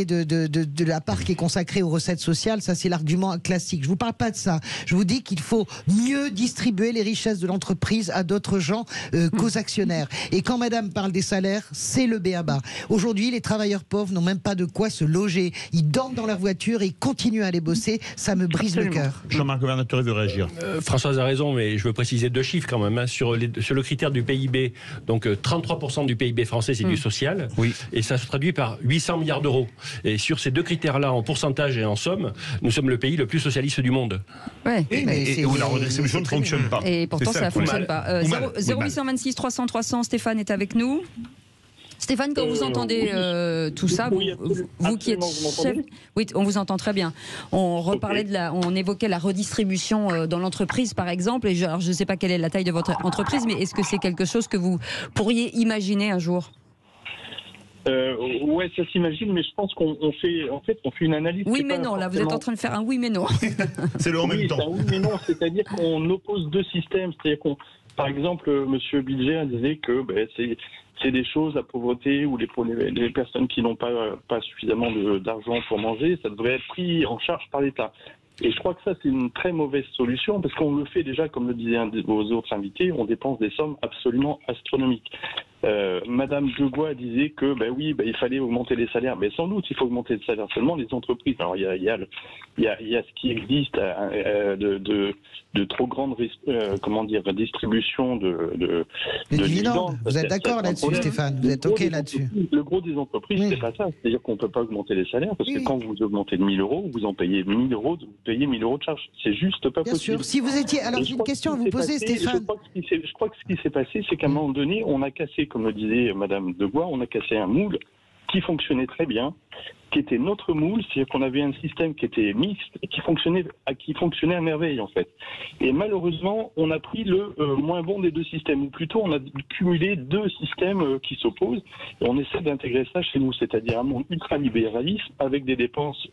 de la part qui est consacrée aux recettes sociales, ça c'est l'argument classique. Je ne vous parle pas de ça. Je vous dis qu'il faut mieux distribuer les richesses de l'entreprise à d'autres gens qu'aux actionnaires. Et quand Madame parle des salaires, c'est le b.a.-ba. Aujourd'hui, les travailleurs pauvres n'ont même pas de quoi se loger. Ils dorment dans leur voiture et ils continuent à aller bosser. Ça me brise le cœur. Jean-Marc Governateur veut réagir. Françoise a raison, mais je veux préciser 2 chiffres quand même. Hein, sur le critère du PIB, donc 33% du PIB français, c'est du social. Oui. Et ça se traduit par 800 milliards d'euros. Et sur ces 2 critères-là, en pourcentage et en somme, nous sommes le pays le plus socialiste du monde. Ouais. Et où la redistribution ne fonctionne pas. Et pourtant, ça ne fonctionne pas. 0826 300 300, Stéphane est avec nous. Stéphane, quand vous entendez tout ça, vous qui êtes chef, oui, on vous entend très bien. On reparlait on évoquait la redistribution dans l'entreprise, par exemple. Et je ne sais pas quelle est la taille de votre entreprise, mais est-ce que c'est quelque chose que vous pourriez imaginer un jour? Ouais, ça s'imagine, mais je pense qu'on fait une analyse. Oui, mais non, là, vous êtes en train de faire un oui, mais non. C'est le en même temps. Oui, mais non, c'est-à-dire qu'on oppose 2 systèmes. C'est-à-dire par exemple, Monsieur Bilger disait que c'est des choses, la pauvreté ou les personnes qui n'ont pas suffisamment d'argent pour manger, ça devrait être pris en charge par l'État. Et je crois que ça, c'est une très mauvaise solution, parce qu'on le fait déjà, comme le disaient vos autres invités, on dépense des sommes absolument astronomiques. Madame Degois disait que il fallait augmenter les salaires. Mais sans doute, il faut augmenter les salaires seulement les entreprises. Alors il y a ce qui existe de trop grande distribution de dividendes. Vous êtes d'accord là-dessus, Stéphane? Vous êtes OK là-dessus? Le gros des entreprises, c'est pas ça. C'est-à-dire qu'on ne peut pas augmenter les salaires, parce que quand vous augmentez de 1 000 euros, vous en payez 1 000 euros, vous payez 1 000 euros de charge. C'est juste pas possible. Bien sûr. Si vous étiez... Alors j'ai une question à vous poser, Stéphane. Je crois que ce qui s'est passé, c'est qu'à un moment donné, on a cassé, comme le disait Madame Degois, on a cassé un moule qui fonctionnait très bien, qui était notre moule, c'est-à-dire qu'on avait un système qui était mixte et qui fonctionnait à merveille en fait. Et malheureusement, on a pris le moins bon des 2 systèmes, ou plutôt on a cumulé 2 systèmes qui s'opposent, et on essaie d'intégrer ça chez nous, c'est-à-dire un monde ultra-libéraliste avec des dépenses,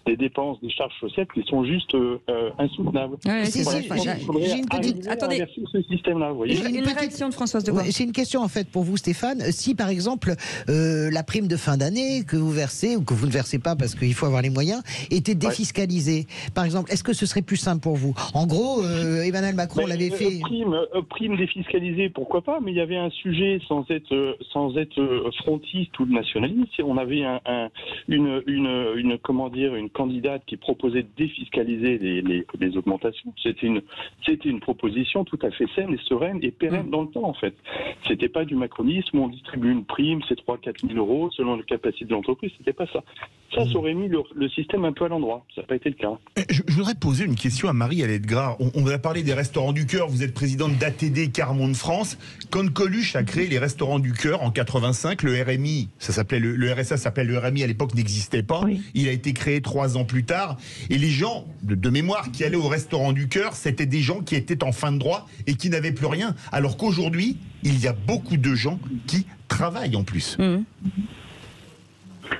des charges sociales qui sont juste insoutenables. Ouais, j'ai une petite... Attendez, ce système-là, vous voyez. Une réaction de Françoise Degois. C'est une question en fait pour vous, Stéphane. Si par exemple la prime de fin d'année que vous versez, ou que vous ne versez pas parce qu'il faut avoir les moyens, étaient défiscalisés. Par exemple, est-ce que ce serait plus simple pour vous? En gros, Emmanuel Macron l'avait fait. Prime défiscalisée, pourquoi pas, mais il y avait un sujet sans être frontiste ou nationaliste. On avait une candidate qui proposait de défiscaliser les augmentations. C'était une proposition tout à fait saine et sereine et pérenne dans le temps, en fait. C'était pas du macronisme, on distribue une prime, c'est 3-4 000 euros selon la capacité de l'entreprise, c'était pas ça. Ça aurait mis le système un peu à l'endroit. Ça n'a pas été le cas. Je voudrais poser une question à Marie-Alette Gras. On a parlé des restaurants du cœur. Vous êtes présidente d'ATD Carmonde France. Quand Coluche a créé les restaurants du cœur en 85, le RMI, ça s'appelait le RSA s'appelait le RMI à l'époque, n'existait pas. Oui. Il a été créé 3 ans plus tard. Et les gens, de mémoire, qui allaient au restaurant du cœur, c'était des gens qui étaient en fin de droit et qui n'avaient plus rien. Alors qu'aujourd'hui, il y a beaucoup de gens qui travaillent en plus.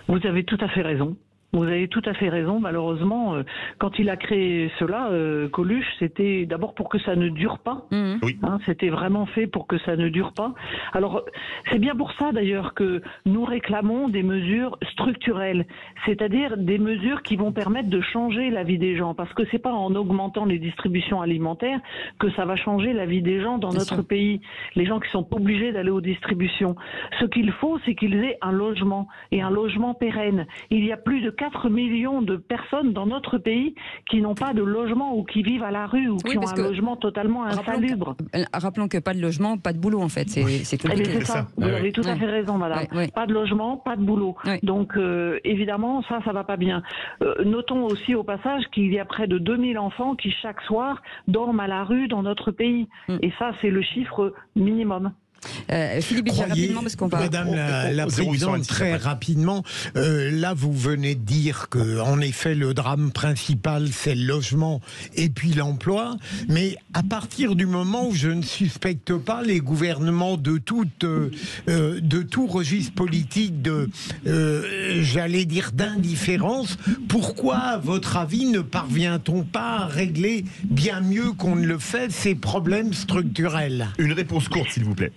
Vous avez tout à fait raison. Vous avez tout à fait raison. Malheureusement, quand il a créé cela, Coluche, c'était d'abord pour que ça ne dure pas. Oui. C'était vraiment fait pour que ça ne dure pas. Alors, c'est bien pour ça d'ailleurs que nous réclamons des mesures structurelles, c'est-à-dire des mesures qui vont permettre de changer la vie des gens. Parce que c'est pas en augmentant les distributions alimentaires que ça va changer la vie des gens dans notre pays. Les gens qui sont obligés d'aller aux distributions. Ce qu'il faut, c'est qu'ils aient un logement et un logement pérenne. Il y a plus de 4 millions de personnes dans notre pays qui n'ont pas de logement ou qui vivent à la rue ou qui ont un logement totalement insalubre. Rappelons que pas de logement, pas de boulot en fait. C'est tout. C'est ça. Vous avez tout à fait raison, madame. Pas de logement, pas de boulot. Donc évidemment, ça va pas bien. Notons aussi au passage qu'il y a près de 2000 enfants qui chaque soir dorment à la rue dans notre pays. Et ça, c'est le chiffre minimum. Philippe Bilger, rapidement, parce qu'on va... Madame la Présidente, très rapidement, là vous venez de dire que en effet le drame principal c'est le logement et puis l'emploi, mais à partir du moment où je ne suspecte pas les gouvernements de tout registre politique j'allais dire d'indifférence, pourquoi à votre avis ne parvient-on pas à régler bien mieux qu'on ne le fait ces problèmes structurels? Une réponse courte s'il vous plaît.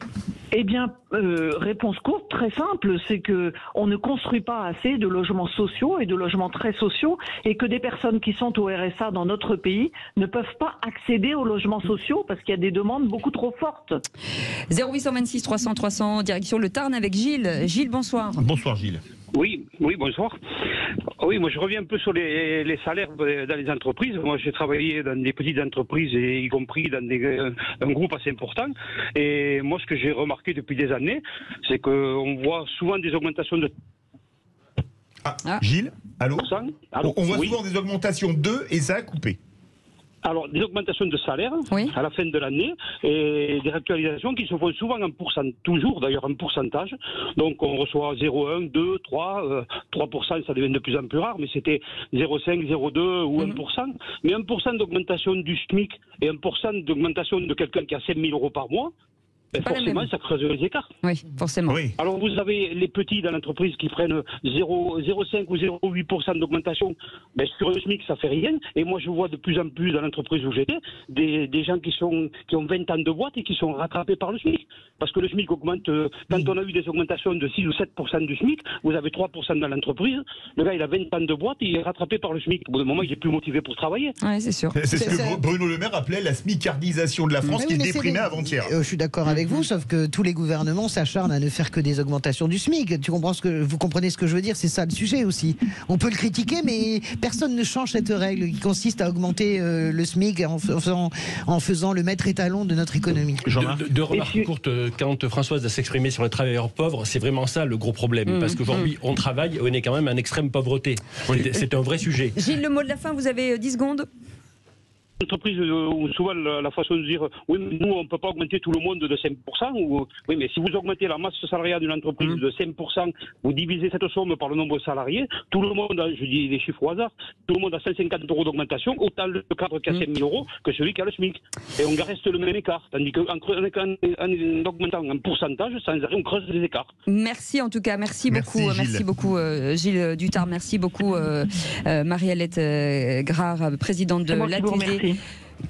Eh bien, réponse courte, très simple, c'est que on ne construit pas assez de logements sociaux et de logements très sociaux, et que des personnes qui sont au RSA dans notre pays ne peuvent pas accéder aux logements sociaux parce qu'il y a des demandes beaucoup trop fortes. 0826 300 300, direction le Tarn avec Gilles. Gilles, bonsoir. Bonsoir Gilles. Oui, bonsoir. Oui, moi je reviens un peu sur les salaires dans les entreprises. Moi j'ai travaillé dans des petites entreprises, et y compris dans un groupe assez important. Et moi ce que j'ai remarqué depuis des années, c'est qu'on voit souvent des augmentations de... Gilles, allô, on voit oui. Souvent des augmentations et ça a coupé. Alors, des augmentations de salaire à la fin de l'année et des actualisations qui se font souvent en pourcentage, toujours d'ailleurs en pourcentage. Donc, on reçoit 0,1, 2, 3, 3%, ça devient de plus en plus rare, mais c'était 0,5, 0,2 ou 1%. Mais 1% d'augmentation du SMIC et 1% d'augmentation de quelqu'un qui a 5 000 euros par mois, forcément, ça creuse les écarts. Oui, forcément. Oui. Alors, vous avez les petits dans l'entreprise qui prennent 0,5 ou 0,8% d'augmentation. Sur le SMIC, ça fait rien. Et moi, je vois de plus en plus dans l'entreprise où j'étais des gens qui ont 20 ans de boîte et qui sont rattrapés par le SMIC. Parce que le SMIC augmente. Quand on a eu des augmentations de 6 ou 7% du SMIC, vous avez 3% dans l'entreprise. Le gars, il a 20 ans de boîte et il est rattrapé par le SMIC. Au bout d'un moment, il est plus motivé pour travailler. Oui, c'est sûr. C'est ce que Bruno Le Maire appelait la smicardisation de la France, qui déprimait avant-hier. Je suis d'accord avec vous, sauf que tous les gouvernements s'acharnent à ne faire que des augmentations du SMIC. Vous comprenez ce que je veux dire? C'est ça le sujet aussi. On peut le critiquer, mais personne ne change cette règle qui consiste à augmenter le SMIC en faisant le maître étalon de notre économie. Deux remarques courtes. Quand Françoise va s'exprimer sur les travailleurs pauvres, c'est vraiment ça le gros problème. Parce qu'aujourd'hui, on travaille et on est quand même en extrême pauvreté. C'est un vrai sujet. Gilles, le mot de la fin, vous avez 10 secondes. Entreprise où souvent la façon de dire oui, mais nous on ne peut pas augmenter tout le monde de 5%, oui, mais si vous augmentez la masse salariale d'une entreprise de 5%, vous divisez cette somme par le nombre de salariés, tout le monde a, je dis des chiffres au hasard, tout le monde a 150 euros d'augmentation, autant le cadre qui a 5 000 euros que celui qui a le SMIC. Et on reste le même écart, tandis qu'en augmentant un pourcentage, sans arrêt, on creuse les écarts. Merci en tout cas, merci beaucoup Gilles Dutarn, merci beaucoup Marie-Alette Gras, présidente de l'ATD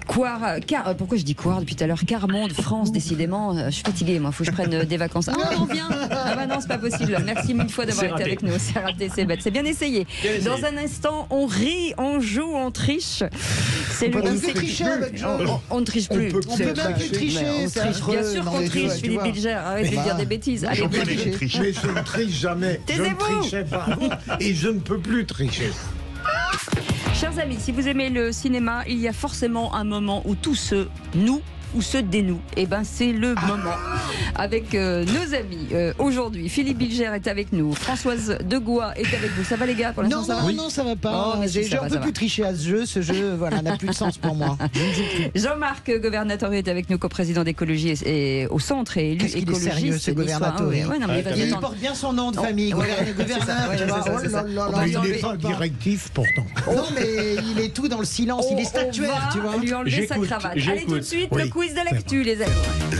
Pourquoi je dis Coire depuis tout à l'heure? Carmonde, France, décidément. Je suis fatiguée, moi. Il faut que je prenne des vacances. Ah non, viens. Ah bah non, c'est pas possible. Merci une fois d'avoir été avec nous. C'est raté, c'est bête. C'est bien essayé. Dans un instant, on rit, on joue, on triche. On peut même plus tricher avec Jean. On ne triche plus. On peut même plus tricher. Bien sûr qu'on triche, Philippe Bilger. Arrêtez de dire des bêtises. Allez, bien tricher. Mais je ne triche jamais. Je ne trichais pas avant et je ne peux plus tricher. Chers amis, si vous aimez le cinéma, il y a forcément un moment où tout se noue ou se dénoue. Eh ben, c'est le moment. Avec nos amis. Aujourd'hui, Philippe Bilger est avec nous. Françoise Degois est avec vous. Ça va les gars? Pour non, ça va pas. J'ai un peu plus triché à ce jeu. Ce jeu, voilà, n'a plus de sens pour moi. Jean-Marc Governateur est avec nous, coprésident d'Écologie et au centre et élu écologiste. Est sérieux, ce Governateur. Il porte bien son nom de famille. Il n'est pas directif pourtant. Non, mais il est tout dans le silence. Il est statuaire, tu vois. Lui enlever sa cravate. Allez, tout de suite, le quiz de l'actu, les amis.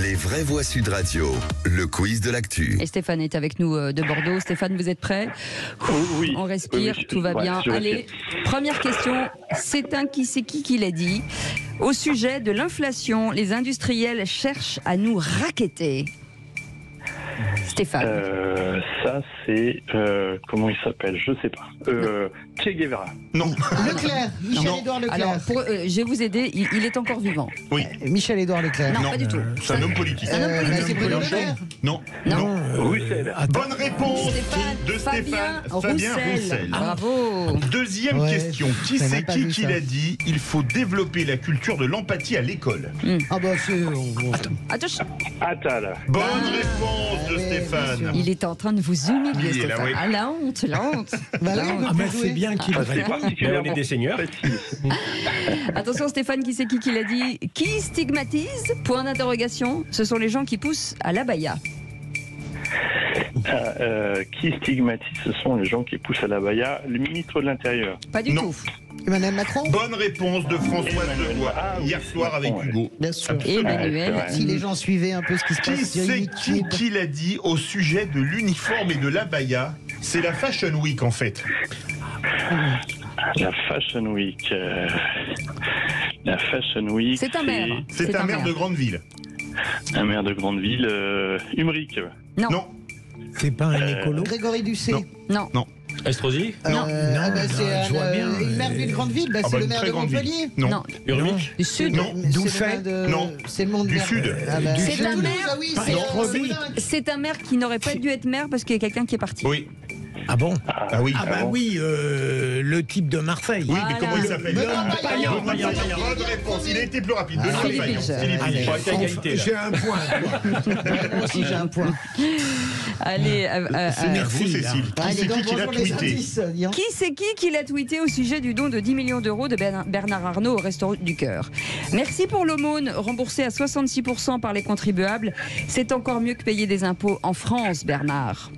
Les vraies voix Sud Radio, le quiz de l'actu. Et Stéphane est avec nous de Bordeaux. Stéphane, vous êtes prêt? Oui. On respire, tout va bien. Allez, première question. C'est un qui l'a dit. Au sujet de l'inflation, les industriels cherchent à nous racketter. Stéphane. Ça, c'est... comment il s'appelle? Je sais pas. Che Guevara. Non. Leclerc. Michel-Édouard Leclerc. Alors, je vais vous aider. Il est encore vivant. Oui. Michel-Édouard Leclerc. Non, pas du tout. C'est un homme politique. C'est Bruno Le Maire. Non. Roussel. Bonne réponse de Stéphane. Fabien Roussel. Bravo. Deuxième question. Qui c'est qui l'a dit? Il faut développer la culture de l'empathie à l'école. Ah bah c'est... Attention. Attal. Bonne réponse de Stéphane. Il est en train de vous humilier, Il est là, Stéphane. oui. Ah, la honte, la honte. C'est bien qu'il répond. Mais on est des seigneurs. Attention Stéphane, qui c'est qui l'a dit? Qui stigmatise? Point d'interrogation. Ce sont les gens qui poussent à l'abaya. Qui stigmatise? Ce sont les gens qui poussent à l'abaya. Le ministre de l'Intérieur. Pas du tout. Emmanuel Macron. Bonne réponse de Françoise Degois. Hier soir avec Hugo. Bien sûr. Emmanuel. Si les gens suivaient un peu ce qui se passe sur YouTube. Qui l'a dit au sujet de l'uniforme et de l'abaya? C'est la Fashion Week en fait. La Fashion Week. La Fashion Week. C'est un maire. C'est un maire de grande ville. Un maire de grande ville. Humeric. Non. C'est pas un écolo. Grégory Doucet. Non. Estrosi? Non. C'est une maire d'une grande ville. C'est le maire de Montpellier. Non. Urmic? Du Sud. Non. Doucet. Non. C'est le monde Du Sud. C'est un maire. Ah oui, C'est un maire qui n'aurait pas dû être maire parce qu'il y a quelqu'un qui est parti. Oui. Ah bon? Ah oui. Ah bah oui, le type de Marseille. Oui, mais comment il s'appelle? Payan. Bonne réponse. Il a été plus rapide. Philippe Payan. Bilger. J'ai un point. Moi aussi j'ai un point. Allez, Merci Cécile. Allez, donc Qui l'a bonjour les tweeté? indices. qui c'est qui l'a tweeté au sujet du don de 10 millions d'euros de Bernard Arnault au Resto du Cœur? Merci pour l'aumône, remboursée à 66% par les contribuables. C'est encore mieux que payer des impôts en France, Bernard.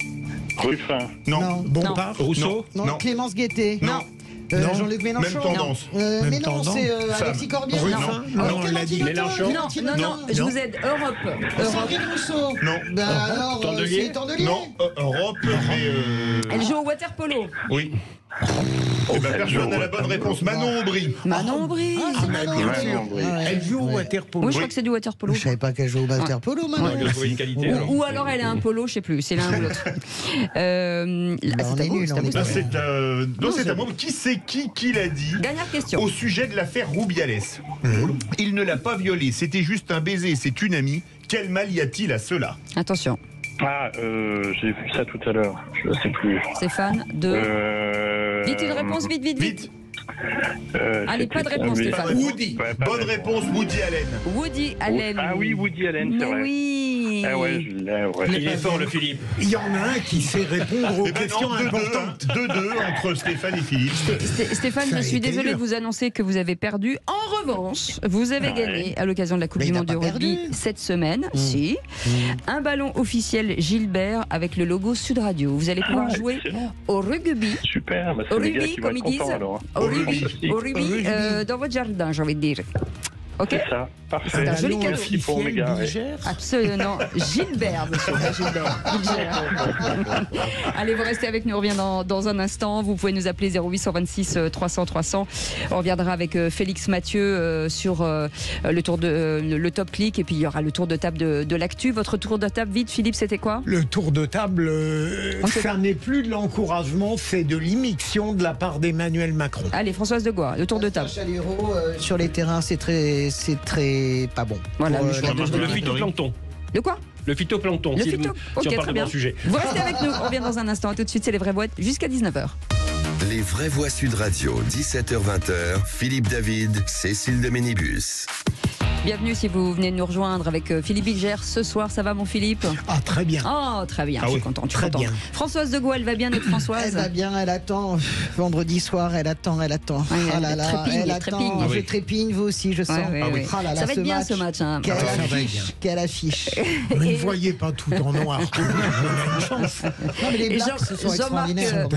Ruffin. Non. Bompard. Rousseau? Non. Clémence Guettet. Non. Jean-Luc Mélenchon. Même tendance. Mais non, c'est Alexis Corbière. Non, on l'a dit. Mélenchon? Non, je vous aide. Europe. Sandrine Rousseau. Non. Alors, Tondelier? c'est Tondelier. Non. Europe, mais... Elle joue au water-polo. Oui. Eh ben, personne n'a la bonne réponse. Manon Aubry. Manon Aubry. Elle joue au water-polo. Oui, je crois que c'est du water-polo. Je savais pas qu'elle jouait au water-polo, Manon. Il a trouvé une qualité. alors. Ou alors elle a un polo, je sais plus, c'est l'un ou l'autre. on est nuls, on est Non, c'est à moi. Qui c'est qui l'a dit? Dernière question. Au sujet de l'affaire Rubiales. Il ne l'a pas violée, c'était juste un baiser, c'est une amie. Quel mal y a-t-il à cela? Attention. J'ai vu ça tout à l'heure. Je ne sais plus. Stéphane, Vite une réponse, vite. Allez, pas de réponse, Stéphane. Woody. Bonne réponse, Woody Allen. Woody Allen. Ah oui, Woody Allen, c'est vrai. Oui. Ah ouais, je l'ai, ouais. Il est fort, le Philippe. Il y en a un qui sait répondre aux Eh ben questions non, 2-2 importantes. entre Stéphane et Philippe. Stéphane, Ça je a suis été désolée dur. de vous annoncer que vous avez perdu. En revanche, vous avez gagné à l'occasion de la Coupe du Monde du rugby cette semaine. Si. Un ballon officiel Gilbert avec le logo Sud Radio. Vous allez pouvoir jouer au rugby. Super, bah, Au c'est les gars rugby, qui vont comme être ils disent. contents, alors. Au rugby, dans votre jardin, j'ai envie de dire. Ok. C'est ça, parfait. C'est un joli cadeau. Merci pour Oméga. Absolument. Gilbert, monsieur. Gilbert. Allez, vous restez avec nous. On revient dans un instant. Vous pouvez nous appeler 0826 300 300. On reviendra avec Félix Mathieu sur le top clic. Et puis, il y aura le tour de table de l'actu. Votre tour de table, vite, Philippe, c'était quoi? Le tour de table, ça n'est plus de l'encouragement, c'est de l'immixtion de la part d'Emmanuel Macron. Allez, Françoise de Gois, le tour de table. Chalureau, sur les terrains, c'est très pas bon. Voilà, le phytoplancton. De quoi? Le phytoplancton. Si on parle de bon sujet. Vous restez avec nous. On revient dans un instant. Tout de suite, c'est les vraies voix jusqu'à 19h. Les vraies voix Sud Radio, 17h-20h, Philippe David, Cécile de Ménibus. Bienvenue si vous venez de nous rejoindre avec Philippe Bilger. Ce soir, ça va mon Philippe? Ah, très bien. Oh, très bien, je suis content. Très bien. Françoise de Gaulle, elle va bien, notre Françoise? Elle va bien, elle attend. Vendredi soir, elle attend. Ouais, ah là là, elle attend. Je trépigne, vous aussi, je sens. Ah là là, ça va être bien ce match. Hein. Quelle affiche. Mais ne voyez pas tout en noir. Non, mais les blagues, ce sont extraordinaires.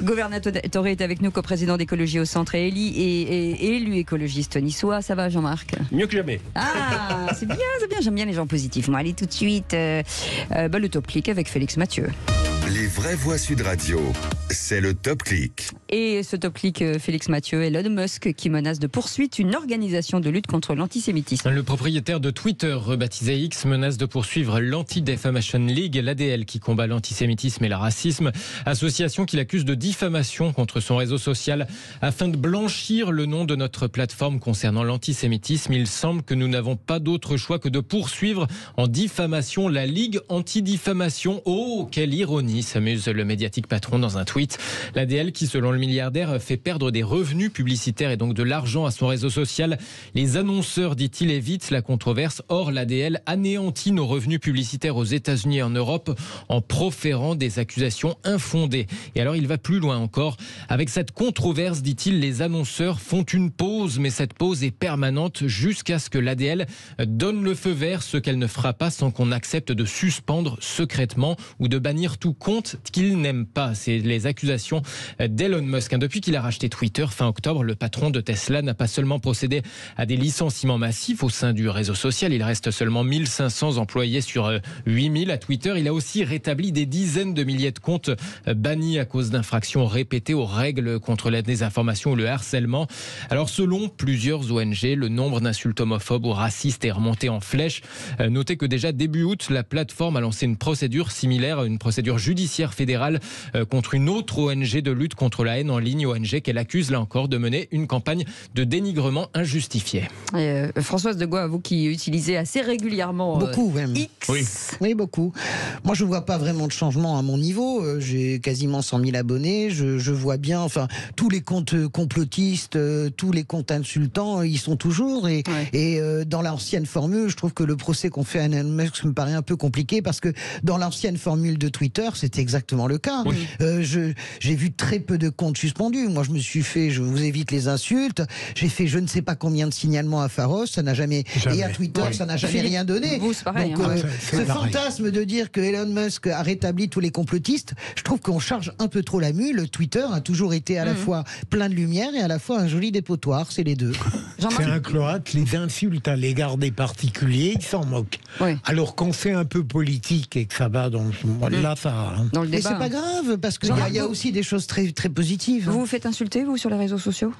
Gouvernateur est avec nous, coprésident d'Écologie au Centre et élu écologiste niçois. Ça va, Jean-Marc? Mieux que jamais. Ah, c'est bien, j'aime bien les gens positifs. Bon, allez tout de suite, le top clic avec Félix Mathieu. Les vraies voix Sud Radio, c'est le top clic. Et ce top clic, Félix Mathieu, Elon Musk qui menace de poursuite une organisation de lutte contre l'antisémitisme. Le propriétaire de Twitter, rebaptisé X, menace de poursuivre l'Anti-Defamation League, l'ADL qui combat l'antisémitisme et le racisme, association qu'il accuse de diffamation contre son réseau social. Afin de blanchir le nom de notre plateforme concernant l'antisémitisme, il semble que nous n'avons pas d'autre choix que de poursuivre en diffamation la Ligue anti-diffamation. Oh, quelle ironie, s'amuse le médiatique patron dans un tweet. L'ADL qui, selon le milliardaire, fait perdre des revenus publicitaires et donc de l'argent à son réseau social. Les annonceurs, dit-il, évitent la controverse. Or, l'ADL anéantit nos revenus publicitaires aux États-Unis et en Europe en proférant des accusations infondées. Et alors, il va plus loin encore. Avec cette controverse, dit-il, les annonceurs font une pause, mais cette pause est permanente jusqu'à ce que l'ADL donne le feu vert, ce qu'elle ne fera pas sans qu'on accepte de suspendre secrètement ou de bannir tout compte qu'il n'aime pas. C'est les accusations d'Elon Musk. Depuis qu'il a racheté Twitter fin octobre, le patron de Tesla n'a pas seulement procédé à des licenciements massifs au sein du réseau social. Il reste seulement 1500 employés sur 8000 à Twitter. Il a aussi rétabli des dizaines de milliers de comptes bannis à cause d'infractions répétées aux règles contre la désinformation ou le harcèlement. Alors, selon plusieurs ONG, le nombre d'insultes homophobes ou racistes est remonté en flèche. Notez que déjà début août, la plateforme a lancé une procédure similaire, une procédure judiciaire fédérale contre une autre ONG de lutte contre la haine en ligne, ONG qu'elle accuse là encore de mener une campagne de dénigrement injustifié. Françoise de Gois, vous qui utilisez assez régulièrement beaucoup, X. Oui, beaucoup. Moi, je ne vois pas vraiment de changement à mon niveau. J'ai quasiment 100 000 abonnés. Je vois bien, enfin, tous les comptes complotistes, tous les comptes insultants, ils sont toujours. Et dans l'ancienne formule, je trouve que le procès qu'on fait à Elon Musk me paraît un peu compliqué parce que dans l'ancienne formule de Twitter, c'était exactement le cas. Oui. J'ai vu très peu de comptes suspendus. Moi, je vous évite les insultes. J'ai fait je ne sais pas combien de signalements à Pharos, ça n'a jamais. Et à Twitter, ça n'a jamais rien donné. Vous, c'est pareil. Donc, ce fantasme de dire que Elon Musk a rétabli tous les complotistes, je trouve qu'on charge un peu trop la mule. Twitter a toujours été à la fois plein de lumière et à la fois un joli dépotoir. C'est les deux. C'est un cloaque. Les insultes à l'égard des particuliers, ils s'en moquent. Oui. Alors qu'on fait un peu politique et que ça va dans là, ça. Dans le débat. Mais c'est pas grave parce qu'il y a aussi des choses très, très positives. Vous vous faites insulter, vous, sur les réseaux sociaux?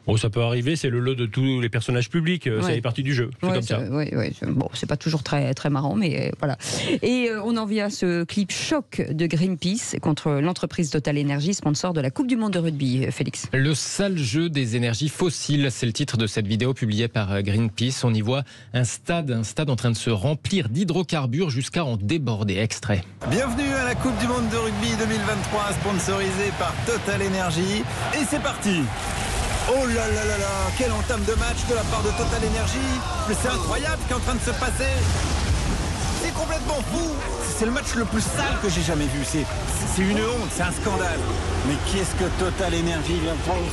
Oh, ça peut arriver, c'est le lot de tous les personnages publics, ça fait partie du jeu. C'est comme ça. Oui. Bon, c'est pas toujours très, très marrant, mais voilà. Et on en vient à ce clip choc de Greenpeace contre l'entreprise Total Energy, sponsor de la Coupe du Monde de rugby, Félix. Le sale jeu des énergies fossiles, c'est le titre de cette vidéo publiée par Greenpeace. On y voit un stade en train de se remplir d'hydrocarbures jusqu'à en déborder. Extrait. Bienvenue à la Coupe du Monde de rugby 2023, sponsorisée par Total Energy. Et c'est parti! Oh là là là là, quelle entame de match de la part de Total Energy. Mais c'est incroyable ce qui est en train de se passer. C'est complètement fou. C'est le match le plus sale que j'ai jamais vu. C'est une honte, c'est un scandale. Mais qui est-ce que Total Energy vient prendre?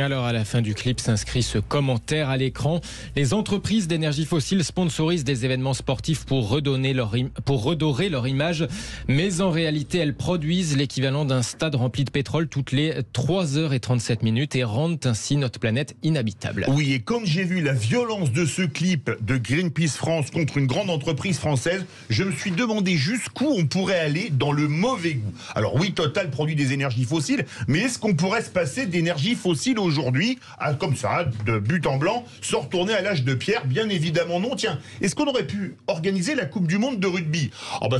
Alors à la fin du clip s'inscrit ce commentaire à l'écran. Les entreprises d'énergie fossile sponsorisent des événements sportifs pour redorer leur image, mais en réalité elles produisent l'équivalent d'un stade rempli de pétrole toutes les 3h37 et rendent ainsi notre planète inhabitable. Oui, et quand j'ai vu la violence de ce clip de Greenpeace France contre une grande entreprise française, je me suis demandé jusqu'où on pourrait aller dans le mauvais goût. Alors oui, Total produit des énergies fossiles, mais est-ce qu'on pourrait se passer d'énergie fossile aujourd'hui, comme ça, de but en blanc, sans retourner à l'âge de pierre? Bien évidemment non. Tiens, est-ce qu'on aurait pu organiser la Coupe du Monde de rugby?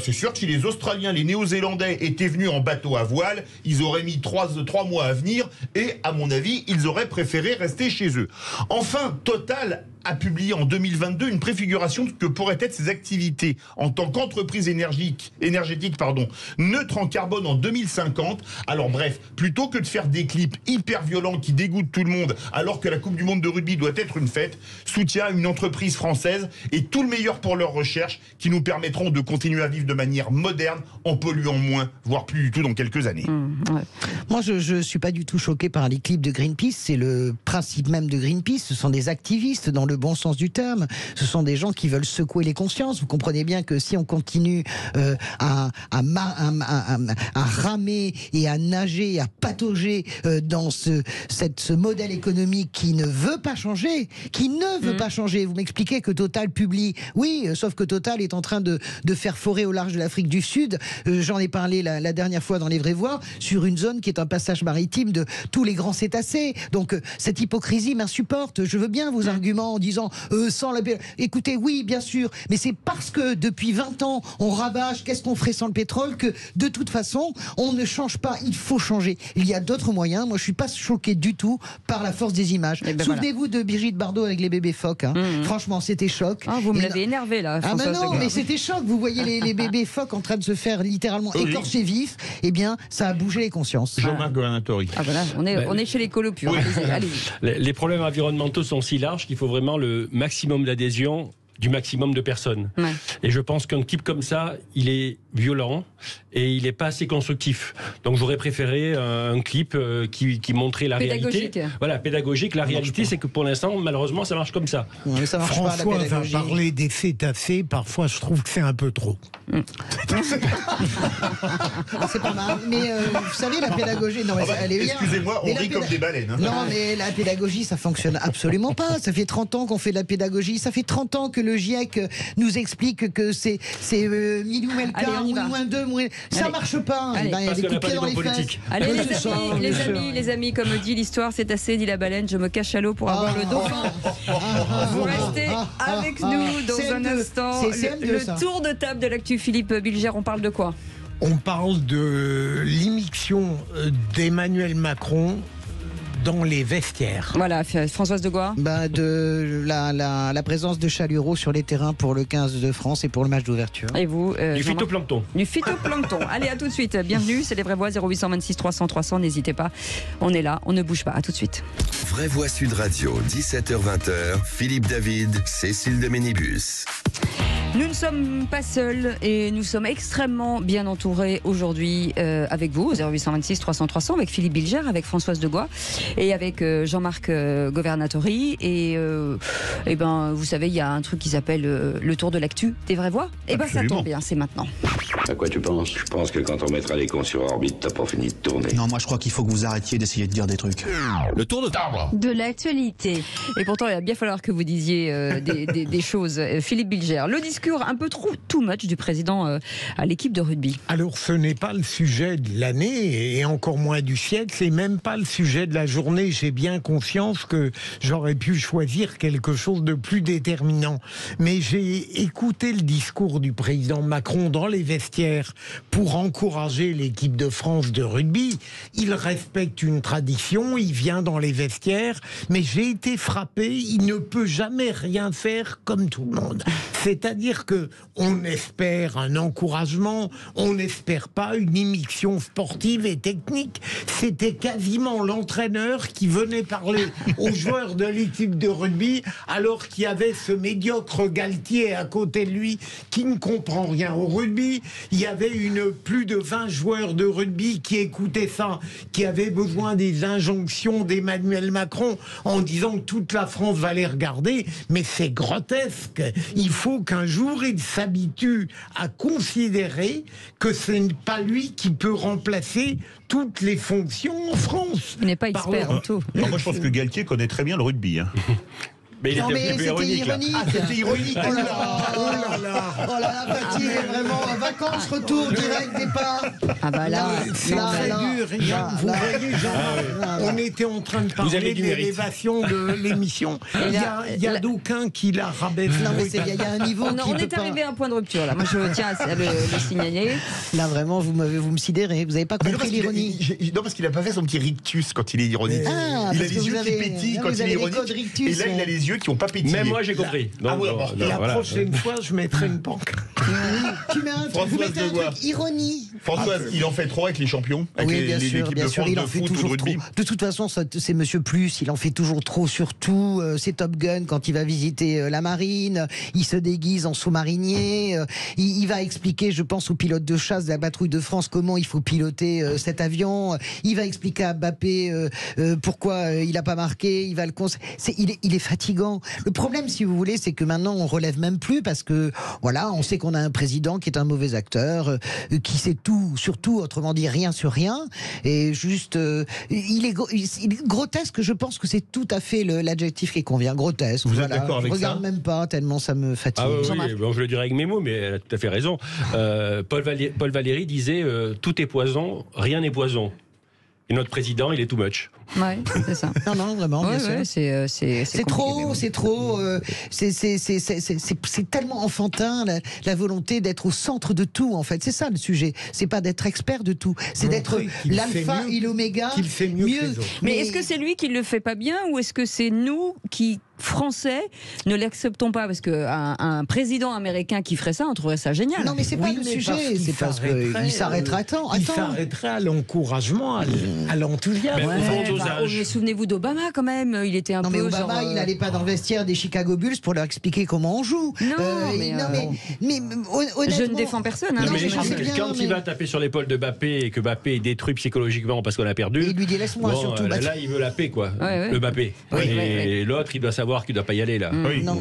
C'est sûr que si les Australiens, les Néo-Zélandais étaient venus en bateau à voile, ils auraient mis 3 mois à venir et, à mon avis, ils auraient préféré rester chez eux. Enfin, Total a publié en 2022 une préfiguration que pourraient être ses activités en tant qu'entreprise énergétique, neutre en carbone en 2050. Alors bref, plutôt que de faire des clips hyper violents qui dégoûtent tout le monde alors que la Coupe du Monde de rugby doit être une fête, soutien à une entreprise française et tout le meilleur pour leurs recherches qui nous permettront de continuer à vivre de manière moderne en polluant moins, voire plus du tout dans quelques années. Moi, je ne suis pas du tout choqué par les clips de Greenpeace. C'est le principe même de Greenpeace. Ce sont des activistes dans le bon sens du terme. Ce sont des gens qui veulent secouer les consciences. Vous comprenez bien que si on continue à ramer et à nager, et à patauger dans ce modèle économique qui ne veut pas changer, Vous m'expliquez que Total publie. Oui, sauf que Total est en train de faire forer au large de l'Afrique du Sud. J'en ai parlé la dernière fois dans Les Vraies Voix, sur une zone qui est un passage maritime de tous les grands cétacés. Donc cette hypocrisie m'insupporte. Je veux bien vos arguments en disant sans la... Écoutez, oui, bien sûr, mais c'est parce que depuis 20 ans, on ravage, qu'est-ce qu'on ferait sans le pétrole, que de toute façon, on ne change pas. Il faut changer. Il y a d'autres moyens. Moi, je suis pas choqué du tout par la force des images. Souvenez-vous de Brigitte Bardot avec les bébés phoques. Franchement, c'était choc. Vous me l'avez énervé, là, François. Non, mais c'était choc. Vous voyez les bébés phoques en train de se faire littéralement écorcher vifs. Eh bien, ça a bougé les consciences. Jean-Marc Governatori. On est chez les colos purs. Les problèmes environnementaux sont si larges qu'il faut vraiment le maximum d'adhésion du maximum de personnes. Et je pense qu'un clip comme ça, il est violent et il n'est pas assez constructif. Donc j'aurais préféré un clip qui montrait la réalité. Voilà, pédagogique. La réalité, c'est que pour l'instant, malheureusement, ça marche comme ça. Ouais, ça marche François pas, va parler des cétacés. Parfois, je trouve que c'est un peu trop. C'est pas mal. Mais vous savez, la pédagogie... Non, elle est bien. Excusez-moi, on rit comme des baleines. Non, mais la pédagogie, ça fonctionne absolument pas. Ça fait 30 ans qu'on fait de la pédagogie. Ça fait 30 ans que le GIEC nous explique que c'est -1 quart, -2, ça marche pas. Il y a des coups de pied dans les fesses. Allez, les amis, comme dit l'histoire, c'est assez, dit la baleine. Je me cache à l'eau pour avoir le dauphin. Vous restez avec nous dans un instant. Le tour de table de l'actu. Philippe Bilger, on parle de quoi? On parle de l'immixtion d'Emmanuel Macron dans les vestiaires. Voilà, Françoise de Gois. De la présence de Chalureau sur les terrains pour le 15 de France et pour le match d'ouverture. Et vous Du phytoplancton. Du phytoplancton. Allez, à tout de suite. Bienvenue, c'est les Vraies Voix, 0826 300 300. N'hésitez pas. On est là, on ne bouge pas. À tout de suite. Vraies Voix Sud Radio, 17h-20h. Philippe David, Cécile de Ménibus. Nous ne sommes pas seuls et nous sommes extrêmement bien entourés aujourd'hui avec vous, 0826 300 300, avec Philippe Bilger, avec Françoise de Gois et avec Jean-Marc Governatori. Et vous savez, il y a un truc qui s'appelle le tour de l'actu des Vraies Voix. Et ça tombe bien, c'est maintenant. À quoi tu penses? Je pense que quand on mettra les cons sur orbite, t'as pas fini de tourner. Non, moi je crois qu'il faut que vous arrêtiez d'essayer de dire des trucs. Le tour de table de l'actualité. Et pourtant, il va bien falloir que vous disiez des choses. Philippe Bilger, le discours un peu trop too much du président à l'équipe de rugby. Alors, ce n'est pas le sujet de l'année et encore moins du siècle. C'est même pas le sujet de la journée. J'ai bien conscience que j'aurais pu choisir quelque chose de plus déterminant. Mais j'ai écouté le discours du président Macron dans les vestiaires pour encourager l'équipe de France de rugby. Il respecte une tradition, il vient dans les vestiaires, mais j'ai été frappé. Il ne peut jamais rien faire comme tout le monde. C'est-à-dire que on espère un encouragement, on n'espère pas une immixtion sportive et technique. C'était quasiment l'entraîneur qui venait parler aux joueurs de l'équipe de rugby, alors qu'il y avait ce médiocre Galtier à côté de lui qui ne comprend rien au rugby. Il y avait plus de 20 joueurs de rugby qui écoutaient ça, qui avaient besoin des injonctions d'Emmanuel Macron en disant que toute la France va les regarder. Mais c'est grotesque. Il faut qu'un jour il s'habitue à considérer que ce n'est pas lui qui peut remplacer toutes les fonctions en France. Il n'est pas expert en tout. Moi, je pense que Galtier connaît très bien le rugby. Mais il était c'était ironique. ironique. Ah, c'était ironique. Oh là, Baptiste, vraiment, vacances, retour, direct, départ. Ah bah là, c'est très dur. Vous voyez, Jean, on était en train de parler de l'élévation de l'émission. Il y a d'aucuns qui la rabaissent. Non, mais il y a un niveau on est arrivé à un point de rupture, là. Moi, je tiens à le signaler. Là, vraiment, vous me sidérez. Vous n'avez pas compris l'ironie. Non, parce qu'il n'a pas fait son petit rictus quand il est ironique. Ah, il a les yeux qui pétillent quand il est ironique. Et là, il a les yeux qui n'ont pas pétillé. Même moi, j'ai compris. Donc, la prochaine fois, je mettrai une banque. Tu mets un truc ironie. Françoise, il en fait trop avec les champions, avec oui, bien sûr, l'équipe de France il en de fait foot toujours ou de rugby. trop. De toute façon, c'est Monsieur Plus, il en fait toujours trop, surtout c'est Top Gun quand il va visiter la marine, il se déguise en sous-marinier, il va expliquer, je pense, aux pilotes de chasse de la patrouille de France comment il faut piloter cet avion, il va expliquer à Mbappé pourquoi il n'a pas marqué, il va le il est fatigant. Le problème, si vous voulez, c'est que maintenant on relève même plus parce que voilà, on sait qu'on a un président qui est un mauvais acteur, qui sait tout, surtout, autrement dit, rien sur rien, et juste, il est grotesque. Je pense que c'est tout à fait l'adjectif qui convient, grotesque. Vous êtes d'accord avec ça ? Je regarde même pas tellement ça me fatigue. Ah oui, bon, je le dirais avec mes mots, mais elle a tout à fait raison. Paul Valéry disait tout est poison, rien n'est poison. Et notre président, il est too much. Ouais, c'est ça. Non, vraiment, bien sûr. C'est trop, c'est trop. C'est tellement enfantin la volonté d'être au centre de tout, en fait. C'est ça le sujet. C'est pas d'être expert de tout. C'est d'être l'alpha et l'oméga. Qu'il fait mieux. Mais est-ce que c'est lui qui le fait pas bien, ou est-ce que c'est nous qui, Français, ne l'acceptons pas? Parce qu'un président américain qui ferait ça, on trouverait ça génial. Non, mais c'est pas le sujet. C'est parce qu'il s'arrêterait. Il s'arrterait à l'encouragement, à l'enthousiasme. Souvenez-vous d'Obama quand même, il était un peu. Non mais Obama, il n'allait pas dans le vestiaire des Chicago Bulls pour leur expliquer comment on joue. Non, mais honnêtement, je ne défends personne. Non, mais quand il va taper sur l'épaule de Mbappé et que Mbappé est détruit psychologiquement parce qu'on a perdu, il lui dit laisse-moi surtout. Là, il veut la paix, quoi. Le Mbappé. Et l'autre, il doit savoir qu'il ne doit pas y aller là. Non,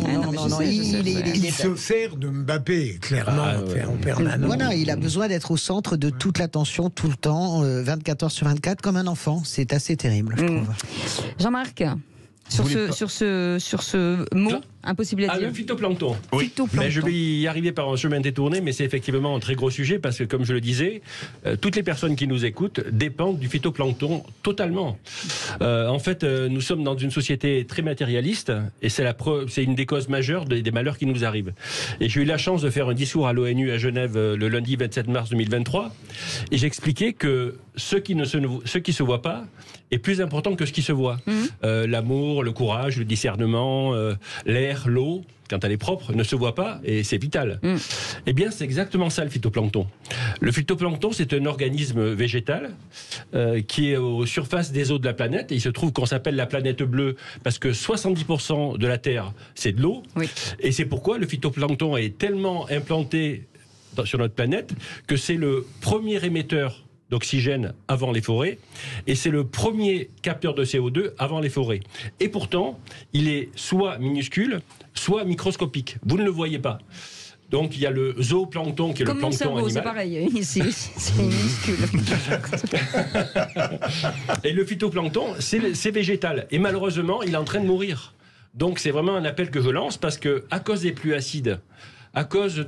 il se sert de Mbappé, clairement, en permanence. Voilà, il a besoin d'être au centre de toute l'attention tout le temps, 24 heures sur 24, comme un enfant. C'est assez terrible, je trouve. Jean-Marc, sur ce mot impossible à dire. Le phytoplancton. Oui. Phytoplancton. Mais je vais y arriver par un chemin détourné, mais c'est effectivement un très gros sujet parce que, comme je le disais, toutes les personnes qui nous écoutent dépendent du phytoplancton totalement. En fait, nous sommes dans une société très matérialiste et c'est une des causes majeures des malheurs qui nous arrivent. Et j'ai eu la chance de faire un discours à l'ONU à Genève le lundi 27 mars 2023 et j'expliquais que ce qui se voit pas est plus important que ce qui se voit. L'amour, le courage, le discernement, l'air, l'eau, quand elle est propre, ne se voit pas et c'est vital. Eh bien, c'est exactement ça le phytoplancton. Le phytoplancton, c'est un organisme végétal qui est aux surfaces des eaux de la planète et il se trouve qu'on s'appelle la planète bleue parce que 70% de la Terre, c'est de l'eau. Oui. Et c'est pourquoi le phytoplancton est tellement implanté sur notre planète que c'est le premier émetteur d'oxygène avant les forêts, et c'est le premier capteur de CO2 avant les forêts. Et pourtant, il est soit minuscule, soit microscopique. Vous ne le voyez pas. Donc il y a le zooplancton qui est comme le plancton mon cerveau, animal. C'est pareil, c'est minuscule. Et le phytoplancton, c'est végétal. Et malheureusement, il est en train de mourir. Donc c'est vraiment un appel que je lance parce que à cause des pluies acides, à cause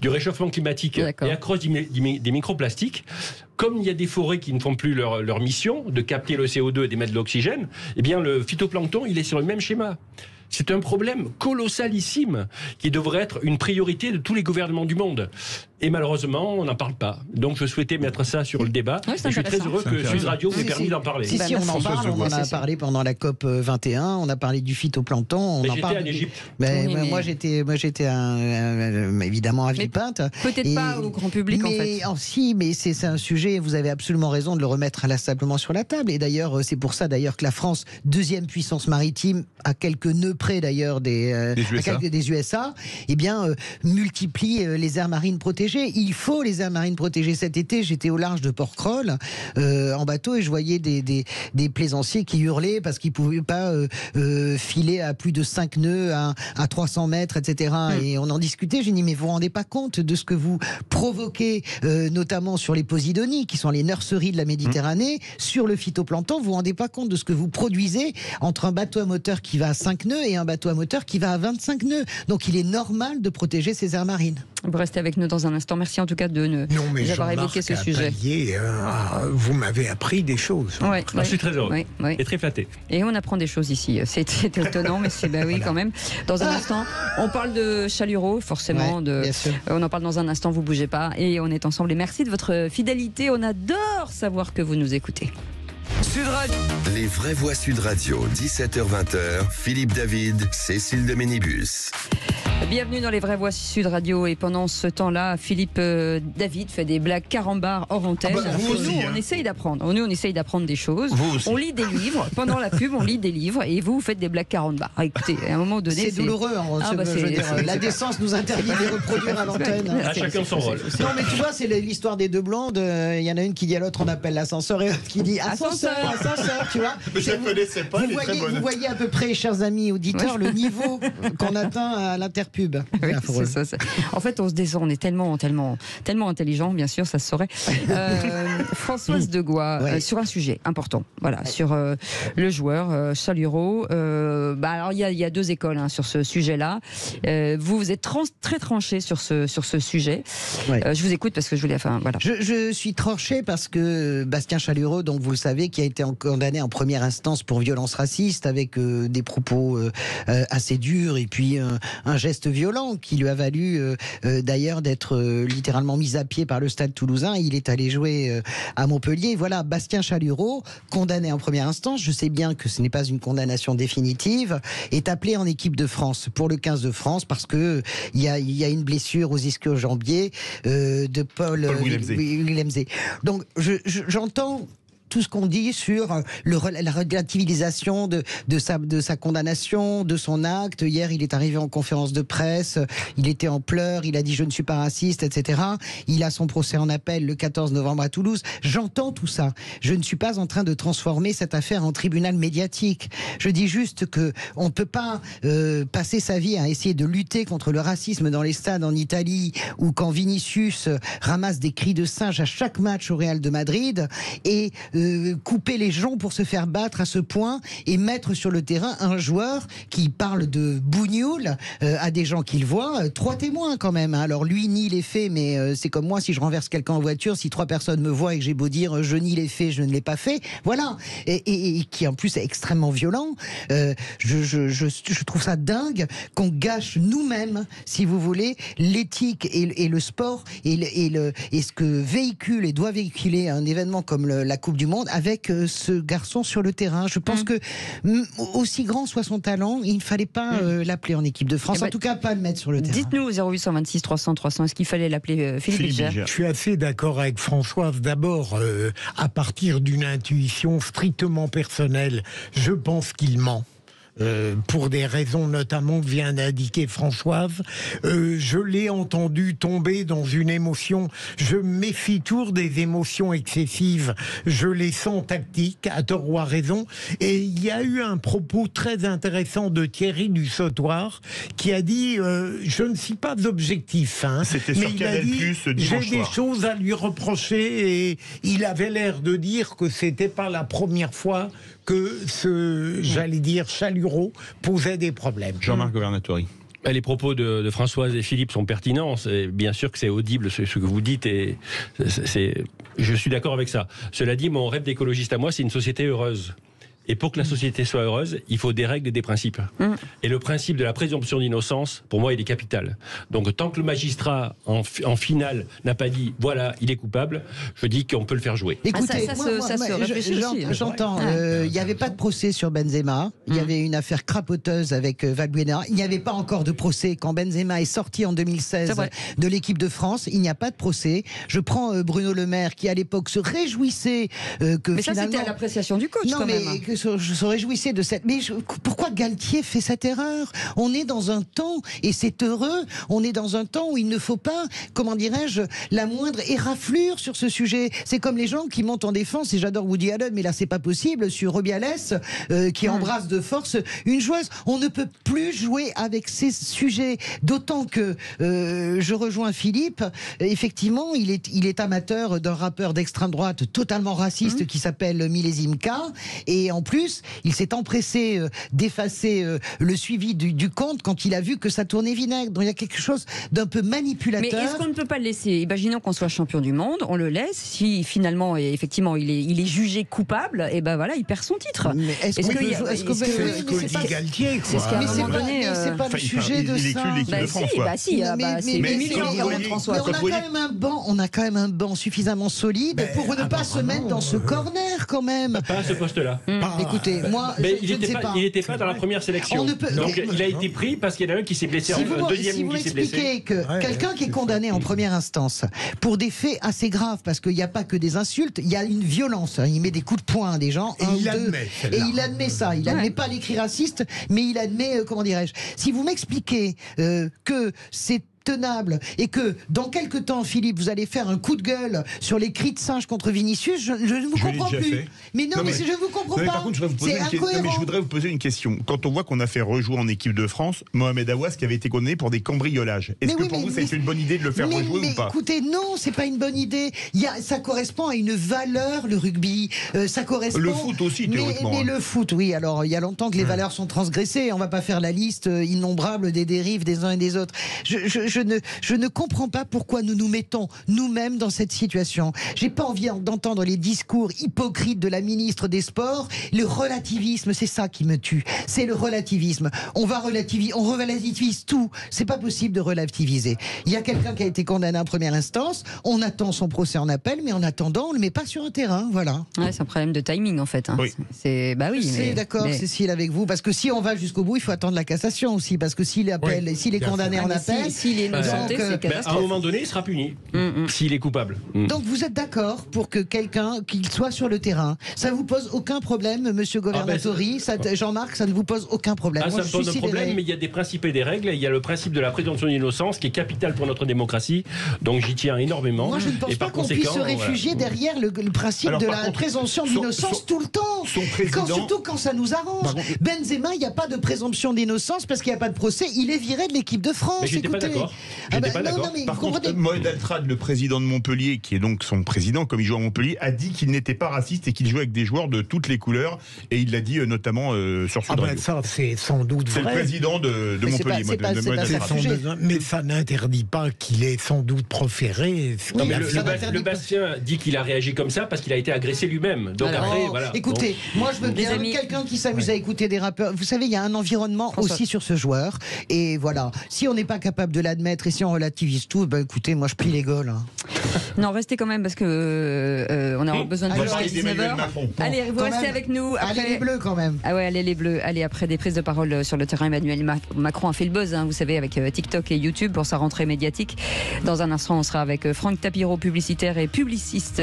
du réchauffement climatique et à cause des microplastiques, comme il y a des forêts qui ne font plus leur mission de capter le CO2 et d'émettre de l'oxygène, eh bien le phytoplancton, il est sur le même schéma. C'est un problème colossalissime qui devrait être une priorité de tous les gouvernements du monde. Et malheureusement, on n'en parle pas. Donc je souhaitais mettre ça sur le débat. Ouais, et je suis très heureux que Sud Radio m'ait permis d'en parler. Si, on en parle. On en a parlé pendant la COP 21. On a parlé du phytoplancton. J'étais en Égypte. Moi, j'étais évidemment à Villepinte. Peut-être pas au grand public, en fait. Si, mais c'est un sujet. Vous avez absolument raison de le remettre inlassablement sur la table. Et d'ailleurs, c'est pour ça d'ailleurs que la France, deuxième puissance maritime, à quelques nœuds près d'ailleurs des USA, eh bien, multiplie les aires marines protégées. Il faut les aires marines protégées. Cet été, j'étais au large de Port-Crawl en bateau et je voyais des plaisanciers qui hurlaient parce qu'ils ne pouvaient pas filer à plus de 5 nœuds à 300 mètres, etc. Et on en discutait. J'ai dit, mais vous ne vous rendez pas compte de ce que vous provoquez, notamment sur les posidonies, qui sont les nurseries de la Méditerranée, sur le phytoplancton. Vous ne vous rendez pas compte de ce que vous produisez entre un bateau à moteur qui va à 5 nœuds et un bateau à moteur qui va à 25 nœuds. Donc il est normal de protéger ces aires marines. Vous restez avec nous dans un instant. Merci en tout cas de nous avoir évoqué ce sujet. Vous m'avez appris des choses. Je suis très heureux et très flatté. Et on apprend des choses ici. C'est étonnant, mais c'est quand même. Dans un instant, on parle de Chalureau, forcément. On en parle dans un instant, vous bougez pas. Et on est ensemble. Et merci de votre fidélité. On adore savoir que vous nous écoutez. Sud Radio. Les vraies voix Sud Radio, 17h-20h, Philippe David, Cécile de Ménibus. Bienvenue dans les vraies voix Sud Radio. Et pendant ce temps-là, Philippe David fait des blagues carambars hors antenne. On essaye d'apprendre. Nous, on essaye d'apprendre des choses. On lit des livres. Pendant la pub, on lit des livres. Et vous faites des blagues carambars. Écoutez, à un moment donné, c'est douloureux. La décence nous interdit de les reproduire à l'antenne. À chacun son rôle. Non, mais tu vois, c'est l'histoire des deux blondes. Il y en a une qui dit à l'autre, on appelle l'ascenseur, et l'autre qui dit ascenseur, tu vois. Je ne connaissais pas. Vous voyez à peu près, chers amis auditeurs, le niveau qu'on atteint à l'interpub. Oui, ça. En fait, on se descend, on est tellement intelligent, bien sûr, ça se saurait. Françoise Degois, sur un sujet important, sur le joueur Chalureau. Alors, il y a deux écoles sur ce sujet-là. Vous êtes très tranché sur ce sujet. Je vous écoute parce que je voulais. Je suis tranché parce que Bastien Chalureau, donc vous le savez, qui a été condamné en première instance pour violence raciste avec des propos assez durs et puis un geste violent qui lui a valu d'ailleurs d'être littéralement mis à pied par le Stade Toulousain. Il est allé jouer à Montpellier. Voilà, Bastien Chalureau, condamné en première instance, je sais bien que ce n'est pas une condamnation définitive, est appelé en équipe de France pour le 15 de France parce que il y a une blessure aux ischio-jambiers de Paul Willemse. Donc j'entends tout ce qu'on dit sur la relativisation de sa condamnation, de son acte. Hier, il est arrivé en conférence de presse, il était en pleurs, il a dit « je ne suis pas raciste », etc. Il a son procès en appel le 14 novembre à Toulouse. J'entends tout ça. Je ne suis pas en train de transformer cette affaire en tribunal médiatique. Je dis juste qu'on ne peut pas passer sa vie à essayer de lutter contre le racisme dans les stades en Italie ou quand Vinicius ramasse des cris de singe à chaque match au Real de Madrid et couper les gens pour se faire battre à ce point et mettre sur le terrain un joueur qui parle de bougnoul à des gens qu'il voit. 3 témoins quand même. Alors lui nie les faits, mais c'est comme moi si je renverse quelqu'un en voiture, si 3 personnes me voient et que j'ai beau dire je nie les faits, je ne l'ai pas fait. Voilà. Et qui en plus est extrêmement violent. Je trouve ça dingue qu'on gâche nous-mêmes, si vous voulez, l'éthique et le sport et ce que véhicule et doit véhiculer un événement comme la Coupe du Monde avec ce garçon sur le terrain. Je pense que aussi grand soit son talent, il ne fallait pas l'appeler en équipe de France, en tout cas pas le mettre sur le terrain. Dites-nous 0826 300 300, est-ce qu'il fallait l'appeler Philippe Bilger? Je suis assez d'accord avec Françoise. D'abord, à partir d'une intuition strictement personnelle, je pense qu'il ment. Pour des raisons notamment que vient d'indiquer Françoise. Je l'ai entendu tomber dans une émotion. Je me méfie toujours des émotions excessives. Je les sens tactiques, à tort ou à raison. Et il y a eu un propos très intéressant de Thierry du Sautoir qui a dit je ne suis pas objectif. C'était sur Canal+, dimanche j'ai des soir. choses à lui reprocher et il avait l'air de dire que c'était pas la première fois que j'allais dire, Chalureau posait des problèmes. Jean-Marc Governatori. Les propos de Françoise et Philippe sont pertinents. Bien sûr que c'est audible ce que vous dites et je suis d'accord avec ça. Cela dit, mon rêve d'écologiste à moi, c'est une société heureuse. Et pour que la société soit heureuse, il faut des règles et des principes. Et le principe de la présomption d'innocence, pour moi, il est capital. Donc tant que le magistrat, en finale, n'a pas dit « voilà, il est coupable », je dis qu'on peut le faire jouer. Écoutez, j'entends, il n'y avait pas de procès sur Benzema, il y avait une affaire crapoteuse avec Valbuena, il n'y avait pas encore de procès quand Benzema est sorti en 2016 de l'équipe de France, il n'y a pas de procès. Je prends Bruno Le Maire qui à l'époque se réjouissait que mais finalement... ça c'était à l'appréciation du coach non, quand mais même. Que je se réjouissais de cette... Mais pourquoi Galtier fait cette erreur? On est dans un temps, et c'est heureux, on est dans un temps où il ne faut pas, comment dirais-je, la moindre éraflure sur ce sujet. C'est comme les gens qui montent en défense, et j'adore Woody Allen, mais là c'est pas possible, sur Rubiales, qui embrasse de force une joueuse. On ne peut plus jouer avec ces sujets, d'autant que je rejoins Philippe, effectivement, il est amateur d'un rappeur d'extrême droite totalement raciste qui s'appelle Millésime K, et en plus, il s'est empressé d'effacer le suivi du compte quand il a vu que ça tournait vinaigre. Donc il y a quelque chose d'un peu manipulateur. Mais est-ce qu'on ne peut pas le laisser? Imaginons qu'on soit champion du monde, on le laisse. Si finalement, et effectivement, il est jugé coupable, et ben voilà, il perd son titre. Mais est-ce que c'est Galtier, c'est ce qu'à un moment donné, c'est pas le sujet de ça. On a quand même un banc suffisamment solide pour ne pas se mettre dans ce corner quand même. Pas à ce poste-là. Écoutez, moi, il n'était pas dans la première sélection. Donc il a été pris parce qu'il y en a un qui s'est blessé, un deuxième si vous qui s'est blessé. m'expliquez que quelqu'un qui est condamné en première instance pour des faits assez graves, parce qu'il n'y a pas que des insultes, il y a une violence. Il met des coups de poing à des gens. Et il admet ça. Il admet pas les cris racistes, mais il admet, comment dirais-je, si vous m'expliquez que c'est tenable et que dans quelques temps, Philippe, vous allez faire un coup de gueule sur les cris de singe contre Vinicius, je ne vous comprends plus. Mais je ne vous comprends pas. Par contre, je voudrais vous poser une question. Quand on voit qu'on a fait rejouer en équipe de France Mohamed Aouas qui avait été condamné pour des cambriolages, est-ce que pour vous, ça a été une bonne idée de le faire rejouer ou pas? Écoutez, non, c'est pas une bonne idée. Ça correspond à une valeur, le rugby. Ça correspond. Le foot aussi, théoriquement. Mais le foot, oui. Alors, il y a longtemps que les valeurs sont transgressées. On va pas faire la liste innombrable des dérives des uns et des autres. Je ne comprends pas pourquoi nous nous mettons nous-mêmes dans cette situation. J'ai pas envie d'entendre les discours hypocrites de la ministre des Sports. Le relativisme, c'est ça qui me tue. C'est le relativisme. On relativise tout. C'est pas possible de relativiser. Il y a quelqu'un qui a été condamné en première instance. On attend son procès en appel, mais en attendant, on le met pas sur un terrain. Voilà. Ouais, c'est un problème de timing en fait. Oui. C'est d'accord, Cécile, avec vous, parce que si on va jusqu'au bout, il faut attendre la cassation aussi, parce que s'il est condamné en appel, s'il est à un moment donné, il sera puni s'il est coupable. Donc vous êtes d'accord pour que quelqu'un qu'il soit sur le terrain, ça vous pose aucun problème, Monsieur Governatori, Jean-Marc, ça ne vous pose aucun problème? Ça me pose un problème, mais il y a des principes et des règles. Il y a le principe de la présomption d'innocence qui est capital pour notre démocratie. Donc j'y tiens énormément. Moi, je ne pense pas qu'on puisse se réfugier derrière le principe de la présomption d'innocence tout le temps. Surtout quand ça nous arrange. Benzema, il n'y a pas de présomption d'innocence parce qu'il n'y a pas de procès. Il est viré de l'équipe de France. Mais j'étais pas d'accord. Par contre, Mohamed Altrad, le président de Montpellier, qui est donc son président, comme il joue à Montpellier, a dit qu'il n'était pas raciste et qu'il jouait avec des joueurs de toutes les couleurs. Et il l'a dit notamment sur Sud Radio. Ça, c'est sans doute vrai. C'est le président de Montpellier, mais ça n'interdit pas qu'il ait sans doute proféré. Le Bastien dit qu'il a réagi comme ça parce qu'il a été agressé lui-même. Donc après, voilà. Écoutez, moi je veux bien quelqu'un qui s'amuse à écouter des rappeurs. Vous savez, il y a un environnement aussi sur ce joueur. Et voilà, si on n'est pas capable de l'admettre et si on relativise tout, ben écoutez, moi je plie les gaules. Non, restez quand même parce que on a besoin de vous à 19h. Allez, vous restez avec nous. Après... Allez les Bleus quand même. Ah ouais, allez les Bleus. Allez, après des prises de parole sur le terrain, Emmanuel Macron a fait le buzz, vous savez, avec TikTok et YouTube pour sa rentrée médiatique. Dans un instant, on sera avec Franck Tapiro, publicitaire et publiciste,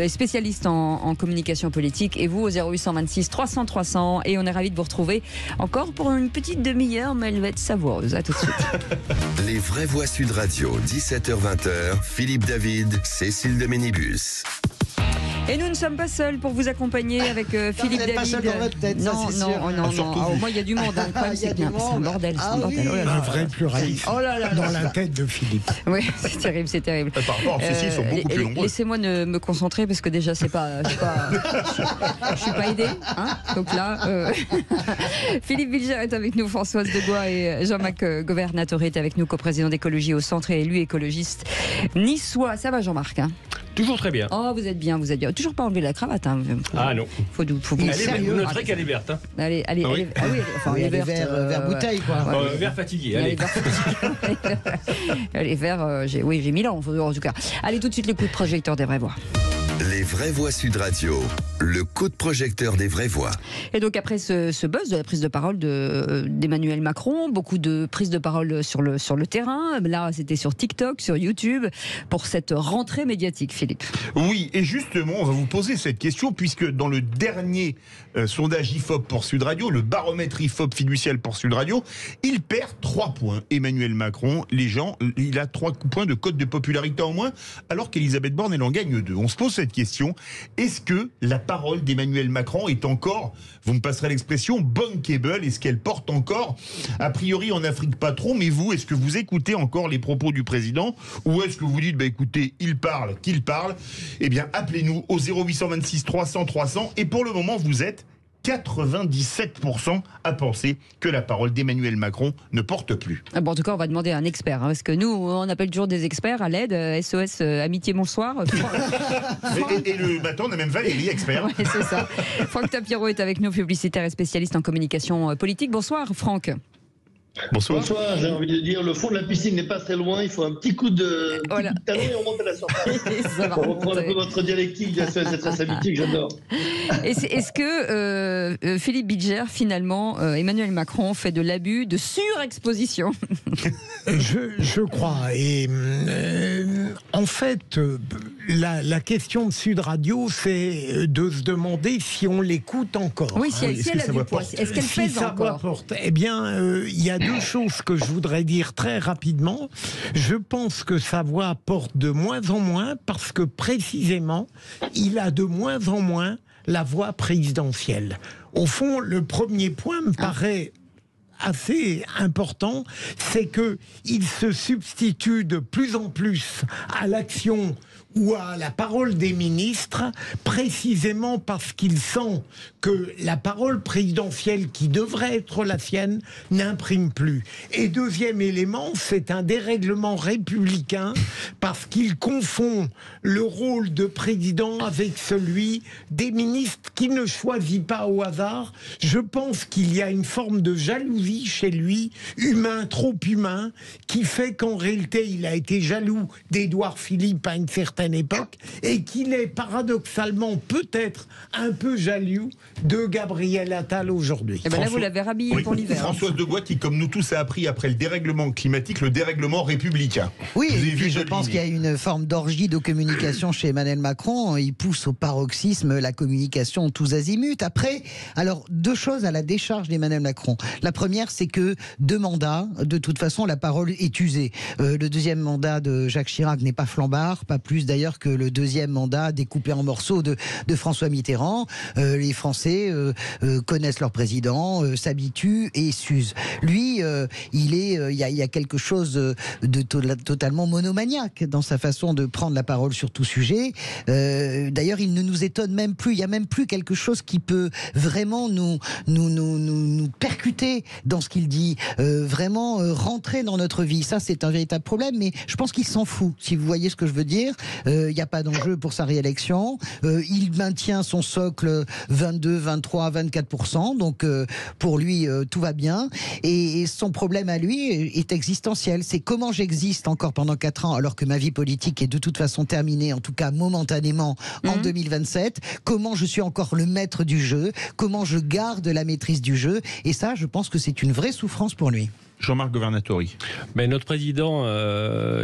spécialiste en communication politique. Et vous au 0826 300 300. Et on est ravis de vous retrouver encore pour une petite demi-heure, mais elle va être savoureuse. À tout de suite. Les vraies voix Sud Radio, 17h-20h, Philippe David, Cécile de Ménibus. Et nous ne sommes pas seuls pour vous accompagner avec Philippe David. Pas seul dans votre tête, non. Au moins il y a du monde. C'est un bordel. Un vrai pluralisme dans la tête de Philippe. Oui, c'est terrible, c'est terrible. Par rapport à ceux-ci, ils sont beaucoup plus nombreux. Laissez-moi me concentrer parce que déjà je suis pas aidée. Donc là, Philippe Bilger est avec nous, Françoise Degois et Jean-Marc Governatori est avec nous, coprésident d'Écologie au Centre et élu écologiste niçois. Ça va Jean-Marc? Toujours très bien. Oh, vous êtes bien. Toujours pas enlevé la cravate. Hein. Ah non. Faut vous vous noterez qu'elle est verte. Hein. Elle est verte. Vert bouteille, quoi. Vert fatigué, allez. Elle est vert, j'ai 1000 ans, en tout cas. Allez, tout de suite, le coup de projecteur des vraies voix. Les vraies voix Sud Radio, le coup de projecteur des vraies voix. Et donc après ce buzz de la prise de parole d'Emmanuel Macron, beaucoup de prises de parole sur le terrain. Là, c'était sur TikTok, sur YouTube, pour cette rentrée médiatique, Philippe. Oui, et justement, on va vous poser cette question, puisque dans le dernier sondage IFOP pour Sud Radio, le baromètre IFOP fiducial pour Sud Radio, il perd 3 points. Emmanuel Macron, il a 3 points de cote de popularité en moins, alors qu'Elisabeth Borne, elle en gagne 2. On se pose cette question. Est-ce que la parole d'Emmanuel Macron est encore, vous me passerez l'expression, bankable? Est-ce qu'elle porte encore? A priori, en Afrique, pas trop, mais vous, est-ce que vous écoutez encore les propos du président? Ou est-ce que vous dites, écoutez, il parle, qu'il parle? Eh bien, appelez-nous au 0826 300 300. Et pour le moment, vous êtes 97% à penser que la parole d'Emmanuel Macron ne porte plus. En tout cas, on va demander à un expert, parce que nous, on appelle toujours des experts à l'aide, SOS Amitié Bonsoir. Et le matin, on a même Valérie, expert. Ouais, c'est ça. Franck Tapiro est avec nous, publicitaire et spécialiste en communication politique. Bonsoir, Franck. Bonsoir. J'ai envie de dire, le fond de la piscine n'est pas très loin, il faut un petit coup de talon et on monte à la surface. On reprend un peu votre dialectique de SOS Amitié que j'adore. Est-ce que Philippe Bilger, finalement, Emmanuel Macron fait de l'abus, de surexposition? Je crois. Et en fait, la question de Sud Radio, c'est de se demander si on l'écoute encore. Oui, si elle a du poids. Est-ce qu'elle pèse encore? Eh bien, il y a 2 choses que je voudrais dire très rapidement. Je pense que sa voix porte de moins en moins parce que précisément, il a de moins en moins la voix présidentielle. Au fond, le premier point me paraît assez important, c'est que il se substitue de plus en plus à l'action ou à la parole des ministres, précisément parce qu'il sent que la parole présidentielle qui devrait être la sienne n'imprime plus. Et deuxième élément, c'est un dérèglement républicain parce qu'il confond le rôle de président avec celui des ministres qu'il ne choisit pas au hasard. Je pense qu'il y a une forme de jalousie chez lui, humain, trop humain, qui fait qu'en réalité il a été jaloux d'Édouard Philippe à une certaine époque et qu'il est paradoxalement peut-être un peu jaloux de Gabriel Attal aujourd'hui. Et ben là, vous l'avez rhabillé pour l'hiver. Françoise Degois qui, comme nous tous, a appris après le dérèglement climatique, le dérèglement républicain. Oui, et puis je pense qu'il y a une forme d'orgie de communication chez Emmanuel Macron. Il pousse au paroxysme la communication tous azimuts. Après, alors 2 choses à la décharge d'Emmanuel Macron. La première, c'est que 2 mandats, de toute façon, la parole est usée. Le 2e mandat de Jacques Chirac n'est pas flambard, pas plus d'ailleurs que le 2e mandat découpé en morceaux de François Mitterrand. Les Français connaissent leur président, s'habituent et s'usent. Lui, il y a quelque chose de totalement monomaniaque dans sa façon de prendre la parole sur tout sujet. D'ailleurs, il ne nous étonne même plus. Il n'y a même plus quelque chose qui peut vraiment nous percuter dans ce qu'il dit, vraiment rentrer dans notre vie. Ça, c'est un véritable problème, mais je pense qu'il s'en fout, si vous voyez ce que je veux dire. Il n'y a pas d'enjeu pour sa réélection. Il maintient son socle 22, 23, 24%. Donc, pour lui, tout va bien. Et son problème à lui est existentiel. C'est comment j'existe encore pendant 4 ans alors que ma vie politique est de toute façon terminée, en tout cas momentanément, en 2027. Comment je suis encore le maître du jeu? Comment je garde la maîtrise du jeu? Et ça, je pense que c'est une vraie souffrance pour lui. Jean-Marc Governatori. Mais notre président,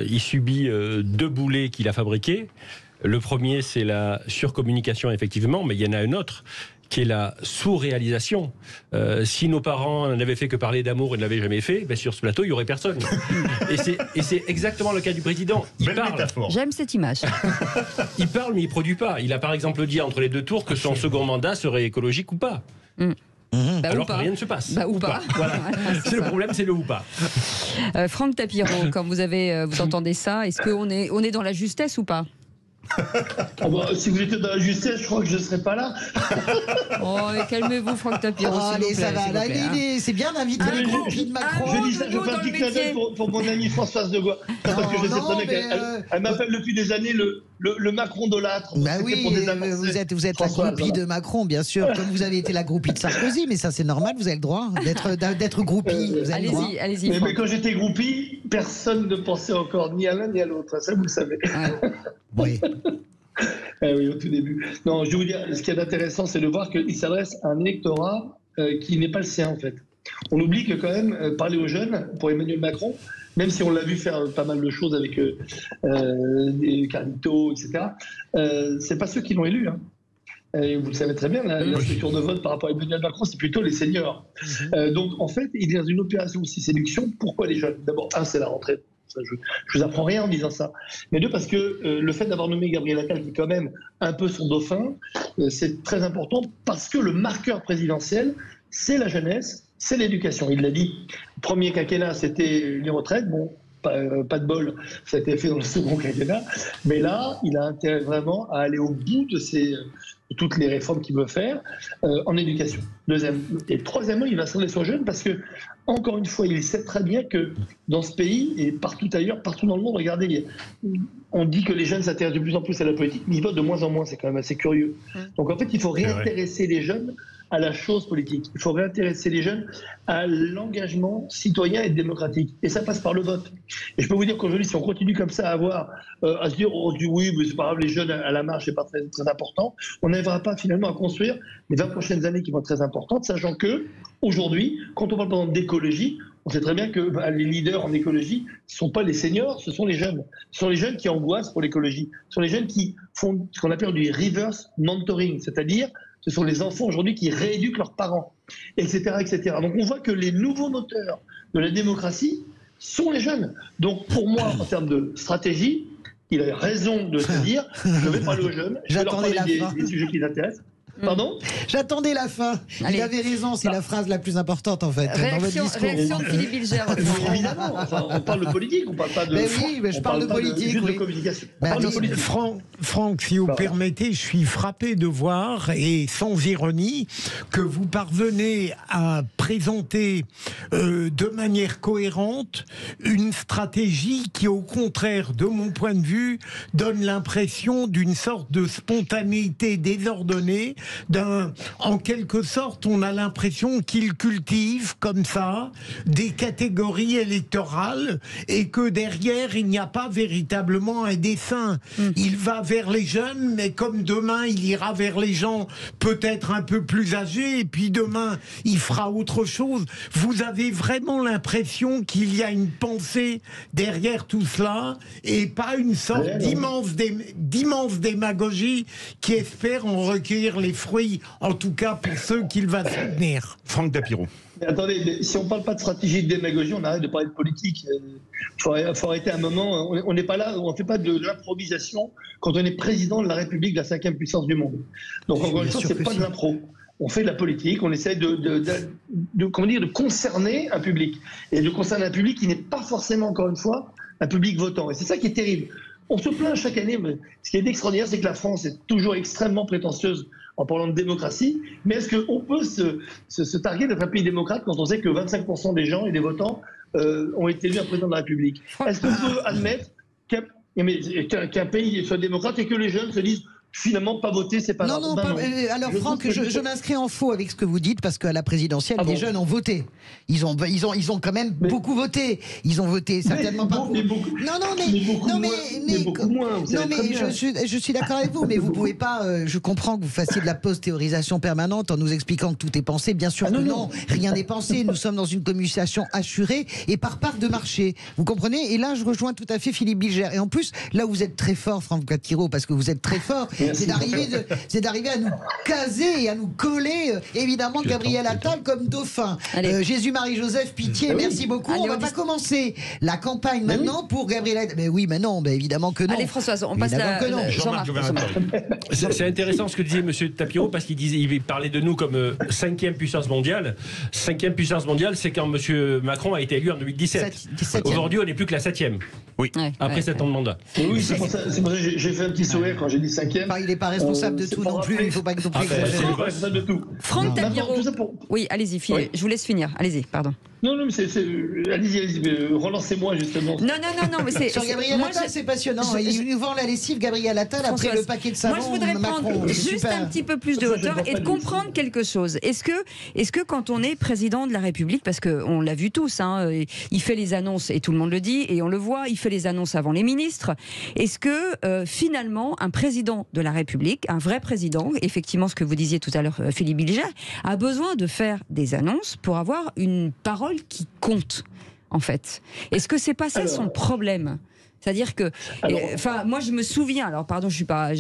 il subit 2 boulets qu'il a fabriqués. Le premier, c'est la surcommunication, effectivement, mais il y en a un autre qui est la sous-réalisation. Si nos parents n'avaient fait que parler d'amour et ne l'avaient jamais fait, sur ce plateau, il n'y aurait personne. Et c'est exactement le cas du président. Il parle. Métaphore. J'aime cette image. Il parle, mais il ne produit pas. Il a par exemple dit entre les 2 tours que son second mandat serait écologique ou pas. Alors que rien ne se passe. Ou pas. Voilà. Le problème, c'est le ou pas. Franck Tapiro, quand vous entendez ça, est-ce qu'on est dans la justesse ou pas? Si vous étiez dans la justesse, je crois que je ne serais pas là. Calmez-vous, Franck Tapiro. Allez, ça va. C'est bien d'inviter les grands de Macron. Je dis ça, je fais un petit clin d'œil pour mon amie Françoise Degois. Parce que je sais très bien qu'elle m'appelle depuis des années le Macron-dolâtre. Bah oui, vous êtes la groupie de Macron, bien sûr, comme vous avez été la groupie de Sarkozy, mais ça c'est normal, vous avez le droit d'être groupie. Allez-y. Mais quand j'étais groupie, personne ne pensait encore ni à l'un ni à l'autre, ça vous le savez. Oui. Oui, au tout début. Non, je vais vous dire, ce qui est intéressant, c'est de voir qu'il s'adresse à un électorat qui n'est pas le sien, en fait. On oublie que quand même, parler aux jeunes, pour Emmanuel Macron, même si on l'a vu faire pas mal de choses avec Carlito, etc., c'est pas ceux qui l'ont élu. Hein. Et vous le savez très bien, la structure de vote par rapport à Emmanuel Macron, c'est plutôt les seniors. Donc, en fait, il est dans une opération aussi séduction. Pourquoi les jeunes? D'abord, c'est la rentrée. Ça, je vous apprends rien en disant ça. Mais deux, parce que le fait d'avoir nommé Gabriel Attal, qui est quand même un peu son dauphin, c'est très important parce que le marqueur présidentiel, c'est la jeunesse, c'est l'éducation. Il l'a dit. Le premier quinquennat, c'était les retraites. Bon, pas de bol, ça a été fait dans le second quinquennat. Mais là, il a intérêt vraiment à aller au bout de toutes les réformes qu'il veut faire en éducation. Et troisièmement, il va s'adresser sur les jeunes parce que, encore une fois, il sait très bien que dans ce pays et partout ailleurs, partout dans le monde, regardez, on dit que les jeunes s'intéressent de plus en plus à la politique, mais ils votent de moins en moins, c'est quand même assez curieux. Donc en fait, il faut réintéresser les jeunes à la chose politique. Il faut réintéresser les jeunes à l'engagement citoyen et démocratique. Et ça passe par le vote. Et je peux vous dire qu'aujourd'hui, si on continue comme ça à se dire, oui, mais c'est pas grave, les jeunes à la marche, c'est pas très, très important, on n'arrivera pas finalement à construire les 20 prochaines années qui vont être très importantes, sachant que, aujourd'hui, quand on parle par exemple d'écologie, on sait très bien que les leaders en écologie ne sont pas les seniors, ce sont les jeunes. Ce sont les jeunes qui angoissent pour l'écologie. Ce sont les jeunes qui font ce qu'on appelle du reverse mentoring, c'est-à-dire ce sont les enfants aujourd'hui qui rééduquent leurs parents, etc., etc. Donc on voit que les nouveaux moteurs de la démocratie sont les jeunes. Donc pour moi, en termes de stratégie, il a raison de se dire, je vais parler aux jeunes, je vais leur parler des sujets qui les intéressent. Pardon ? J'attendais la fin. Il avait raison, c'est la phrase la plus importante en fait. Réaction de Philippe Bilger. Évidemment, on parle de politique, on ne parle pas de. Oui, mais je parle de politique. Juste de communication. Franck, si vous permettez, je suis frappé de voir, et sans ironie, que vous parvenez à présenter de manière cohérente une stratégie qui, au contraire, de mon point de vue, donne l'impression d'une sorte de spontanéité désordonnée. En quelque sorte, on a l'impression qu'il cultive comme ça des catégories électorales et que derrière, il n'y a pas véritablement un dessein. Il va vers les jeunes, mais comme demain, il ira vers les gens peut-être un peu plus âgés, et puis demain, il fera autre chose. Vous avez vraiment l'impression qu'il y a une pensée derrière tout cela et pas une sorte d'immense démagogie qui espère en recueillir les fruits, en tout cas pour ceux qu'il va soutenir. Franck Tapiro. Mais attendez, si on ne parle pas de stratégie de démagogie, on arrête de parler de politique. Il faut arrêter un moment. On n'est pas là, on ne fait pas de l'improvisation quand on est président de la République, de la 5e puissance du monde. Donc encore une fois, ce n'est pas de l'impro. On fait de la politique, on essaie de concerner un public. Et de concerner un public qui n'est pas forcément, encore une fois, un public votant. Et c'est ça qui est terrible. On se plaint chaque année, mais ce qui est extraordinaire, c'est que la France est toujours extrêmement prétentieuse en parlant de démocratie. Mais est-ce qu'on peut se targuer d'être un pays démocrate quand on sait que 25% des gens et des votants ont été élus un président de la République? Est-ce qu'on peut admettre qu'un pays soit démocrate et que les jeunes se disent finalement pas voter, c'est pas grave? Non, alors Franck, je m'inscris en faux avec ce que vous dites, parce qu'à la présidentielle, les jeunes ont voté. Ils ont quand même beaucoup voté. Ils ont voté certainement pas. Je suis d'accord avec vous, mais vous pouvez pas. Je comprends que vous fassiez de la post-théorisation permanente en nous expliquant que tout est pensé. Bien sûr que non, rien n'est pensé. Nous sommes dans une communication assurée et par part de marché. Vous comprenez? Et là, je rejoins tout à fait Philippe Bilger. Et en plus, là, vous êtes très fort, Franck Tapiro, parce que vous êtes très fort. C'est d'arriver à nous caser et à nous coller, évidemment, Gabriel Attal comme dauphin. Jésus-Marie-Joseph, pitié, merci beaucoup. On va pas commencer la campagne maintenant pour Gabriel Attal. Mais oui, mais non, évidemment que non. Allez, Françoise, on passe la... Jean-Marc. C'est intéressant ce que disait M. Tapiro, parce qu'il parlait de nous comme 5e puissance mondiale. 5e puissance mondiale, c'est quand M. Macron a été élu en 2017. Aujourd'hui, on n'est plus que la 7e. Oui. Après 7 ans de mandat. Oui, c'est pour ça que j'ai fait un petit sourire quand j'ai dit 5e. il n'est pas responsable de tout non plus. Il ne faut pas que non plus exagérer. Il n'est pas responsable de tout. Franck Tapiron. Oui, allez-y, je vous laisse finir. Allez-y, pardon. Non, mais allez-y, relancez-moi justement. Non, mais c'est... Sur Gabriel Attal, c'est passionnant. Il nous vend la lessive, Gabriel Attal, après le paquet de savon. Moi, je voudrais prendre juste un petit peu plus de hauteur et de comprendre quelque chose. Est-ce que quand on est président de la République, parce qu'on l'a vu tous, hein, il fait les annonces, et tout le monde le dit, et on le voit, il fait les annonces avant les ministres, est-ce que finalement, un président de la République, un vrai président, effectivement ce que vous disiez tout à l'heure, Philippe Bilger, a besoin de faire des annonces pour avoir une parole qui compte, en fait. Est-ce que c'est pas ça son problème ? C'est-à-dire que, moi je me souviens, alors pardon, j'ai pas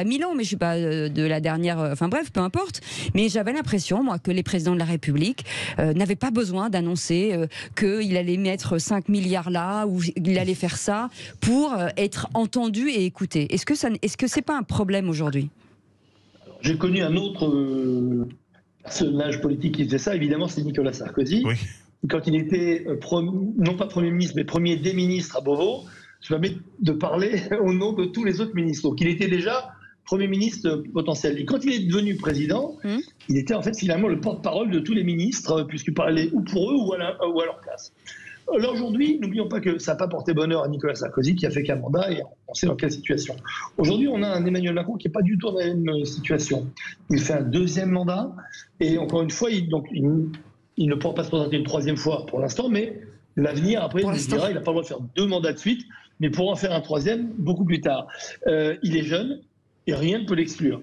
1000 ans, mais je suis pas de la dernière, enfin bref, peu importe, mais j'avais l'impression, moi, que les présidents de la République n'avaient pas besoin d'annoncer qu'il allait mettre 5 milliards là, ou il allait faire ça, pour être entendu et écouté. Est-ce que c'est pas un problème aujourd'hui ? J'ai connu un autre personnage politique qui faisait ça, évidemment, c'est Nicolas Sarkozy. Oui. Quand il était, non pas Premier ministre, mais premier des ministres à Beauvau, je me permets de parler au nom de tous les autres ministres. Donc il était déjà Premier ministre potentiel. Et quand il est devenu président, il était en fait finalement le porte-parole de tous les ministres, puisqu'il parlait ou pour eux ou à leur place. Alors aujourd'hui, n'oublions pas que ça n'a pas porté bonheur à Nicolas Sarkozy, qui a fait qu'un mandat, et on sait dans quelle situation. Aujourd'hui, on a un Emmanuel Macron qui n'est pas du tout dans la même situation. Il fait un deuxième mandat, et encore une fois, il ne pourra pas se présenter une troisième fois pour l'instant, mais l'avenir, après, il nous dira, il n'a pas le droit de faire 2 mandats de suite, mais pourra en faire un troisième beaucoup plus tard. Il est jeune, et rien ne peut l'exclure.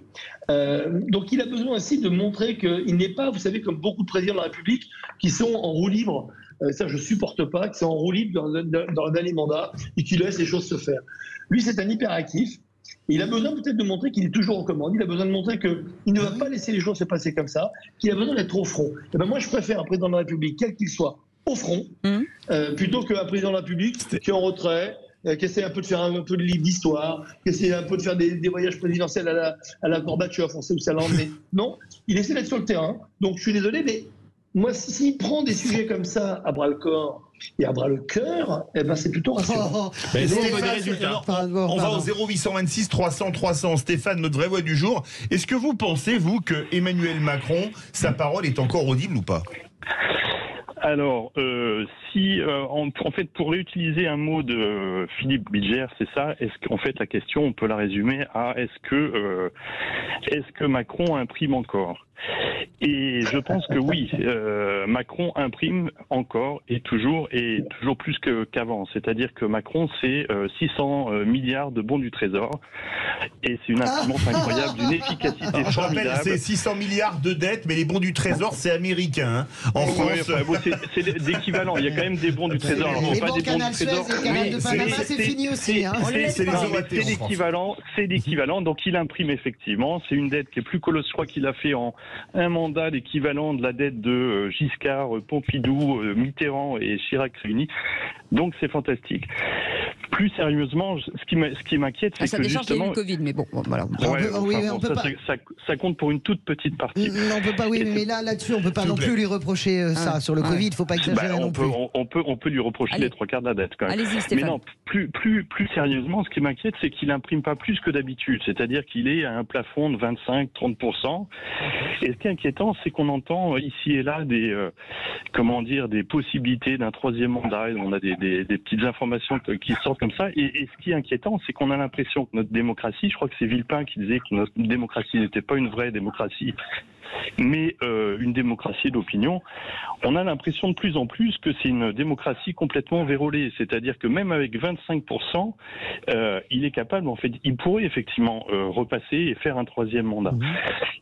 Donc il a besoin aussi de montrer qu'il n'est pas, vous savez, comme beaucoup de présidents de la République, qui sont en roue libre. Ça, je ne supporte pas, qui sont en roue libre dans le dernier mandat et qui laissent les choses se faire. Lui, c'est un hyperactif. Et il a besoin peut-être de montrer qu'il est toujours aux commandes. Il a besoin de montrer qu'il ne va pas laisser les choses se passer comme ça, qu'il a besoin d'être au front. Et ben moi, je préfère un président de la République, quel qu'il soit, au front, plutôt qu'un président de la République qui est en retrait, qui essaie un peu de faire un peu de livre d'histoire, qui essaie un peu de faire des voyages présidentiels à la Gorbatchev, on sait où ça l'a emmené. Non, il essaie d'être sur le terrain. Donc je suis désolé, mais moi, s'il prend des sujets comme ça à bras-le-corps et à bras-le-cœur, eh ben c'est plutôt rassurant. On va au 0826 300 300. Stéphane, notre vraie voix du jour. Est-ce que vous pensez, vous, que Emmanuel Macron, sa parole est encore audible ou pas ? Alors, en fait, pour réutiliser un mot de Philippe Bilger, c'est ça. Est-ce qu'en fait la question, on peut la résumer à est-ce que Macron imprime encore ? Et je pense que oui, Macron imprime encore et toujours plus qu'avant. C'est-à-dire que Macron, c'est 600 milliards de bons du Trésor. Et c'est une imprimante incroyable, d'une efficacité formidable. Je rappelle, c'est 600 milliards de dettes, mais les bons du Trésor, c'est américain. Hein. En France... c'est d'équivalent. Il y a quand même des bons du Trésor. Les bons Canal Suez et Canal de Panama, c'est fini aussi. C'est l'équivalent. Donc il imprime effectivement. C'est une dette qui est plus colossale. Je crois qu'il a fait en un mandat l'équivalent de la dette de Giscard, Pompidou, Mitterrand et Chirac réunis. Donc c'est fantastique. Plus sérieusement, ce qui m'inquiète, c'est que justement... le Covid, mais bon, voilà. Ça compte pour une toute petite partie. Non, on peut pas, mais là-dessus, on peut pas non plus lui reprocher ça. Sur le Covid, il faut pas exagérer non plus. On peut lui reprocher les 3 quarts de la dette, quand même. Allez-y, Stéphane. Mais non, plus sérieusement, ce qui m'inquiète, c'est qu'il imprime pas plus que d'habitude. C'est-à-dire qu'il est à un plafond de 25-30%. Et ce qui est inquiétant, c'est qu'on entend ici et là des possibilités d'un 3e mandat. On a des petites informations qui sortent comme ça. Et ce qui est inquiétant, c'est qu'on a l'impression que notre démocratie, je crois que c'est Villepin qui disait que notre démocratie n'était pas une vraie démocratie, mais une démocratie d'opinion. On a l'impression de plus en plus que c'est une démocratie complètement vérolée. C'est-à-dire que même avec 25%, il est capable, en fait, il pourrait effectivement repasser et faire un 3e mandat.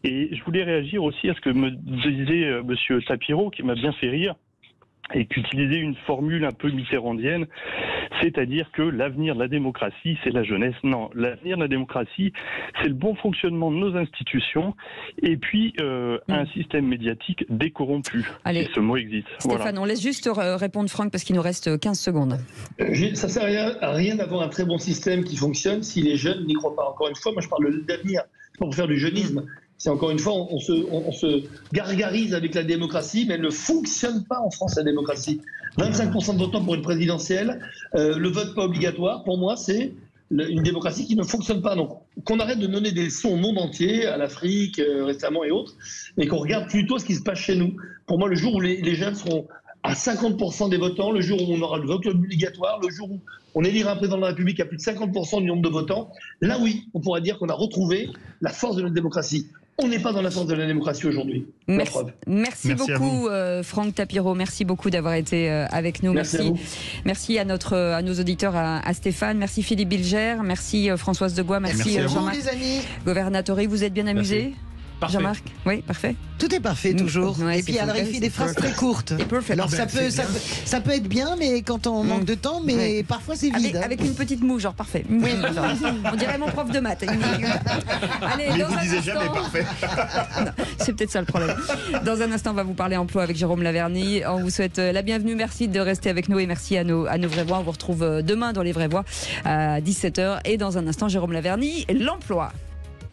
Et je voulais réagir aussi à ce que me disait monsieur Tapiro, qui m'a bien fait rire, et qu'utiliser une formule un peu mitterrandienne, c'est-à-dire que l'avenir de la démocratie, c'est la jeunesse. Non, l'avenir de la démocratie, c'est le bon fonctionnement de nos institutions et puis un système médiatique décorrompu. Allez, si ce mot existe. Stéphane, on laisse juste répondre Franck parce qu'il nous reste 15 secondes. Ça ne sert à rien d'avoir un très bon système qui fonctionne si les jeunes n'y croient pas. Encore une fois, moi je parle d'avenir, pas pour faire du jeunisme. C'est encore une fois, on se gargarise avec la démocratie, mais elle ne fonctionne pas en France, la démocratie. 25% de votants pour une présidentielle, le vote pas obligatoire, pour moi, c'est une démocratie qui ne fonctionne pas. Donc, qu'on arrête de donner des leçons au monde entier, à l'Afrique récemment et autres, mais qu'on regarde plutôt ce qui se passe chez nous. Pour moi, le jour où les jeunes seront à 50% des votants, le jour où on aura le vote obligatoire, le jour où on élira un président de la République à plus de 50% du nombre de votants, là oui, on pourra dire qu'on a retrouvé la force de notre démocratie. On n'est pas dans la force de la démocratie aujourd'hui. Merci beaucoup Franck Tapiro, merci beaucoup d'avoir été avec nous. Merci à nos auditeurs, à Stéphane, merci Philippe Bilger, merci Françoise Degois, merci Jean-Marc Governatori, vous êtes bien amusé? Jean-Marc, oui, parfait. Tout est parfait toujours. Ouais, et puis alors il fait des phrases très courtes. Alors ça peut être bien, mais quand on manque de temps, mais parfois c'est vide. Avec une petite moue, genre parfait. Oui. On dirait mon prof de maths. Allez, mais vous disiez jamais parfait. C'est peut-être ça le problème. Dans un instant, on va vous parler emploi avec Jérôme Laverny. On vous souhaite la bienvenue. Merci de rester avec nous et merci à nos vraies voix. On vous retrouve demain dans les vraies voix à 17h. Et dans un instant, Jérôme Laverny, l'emploi.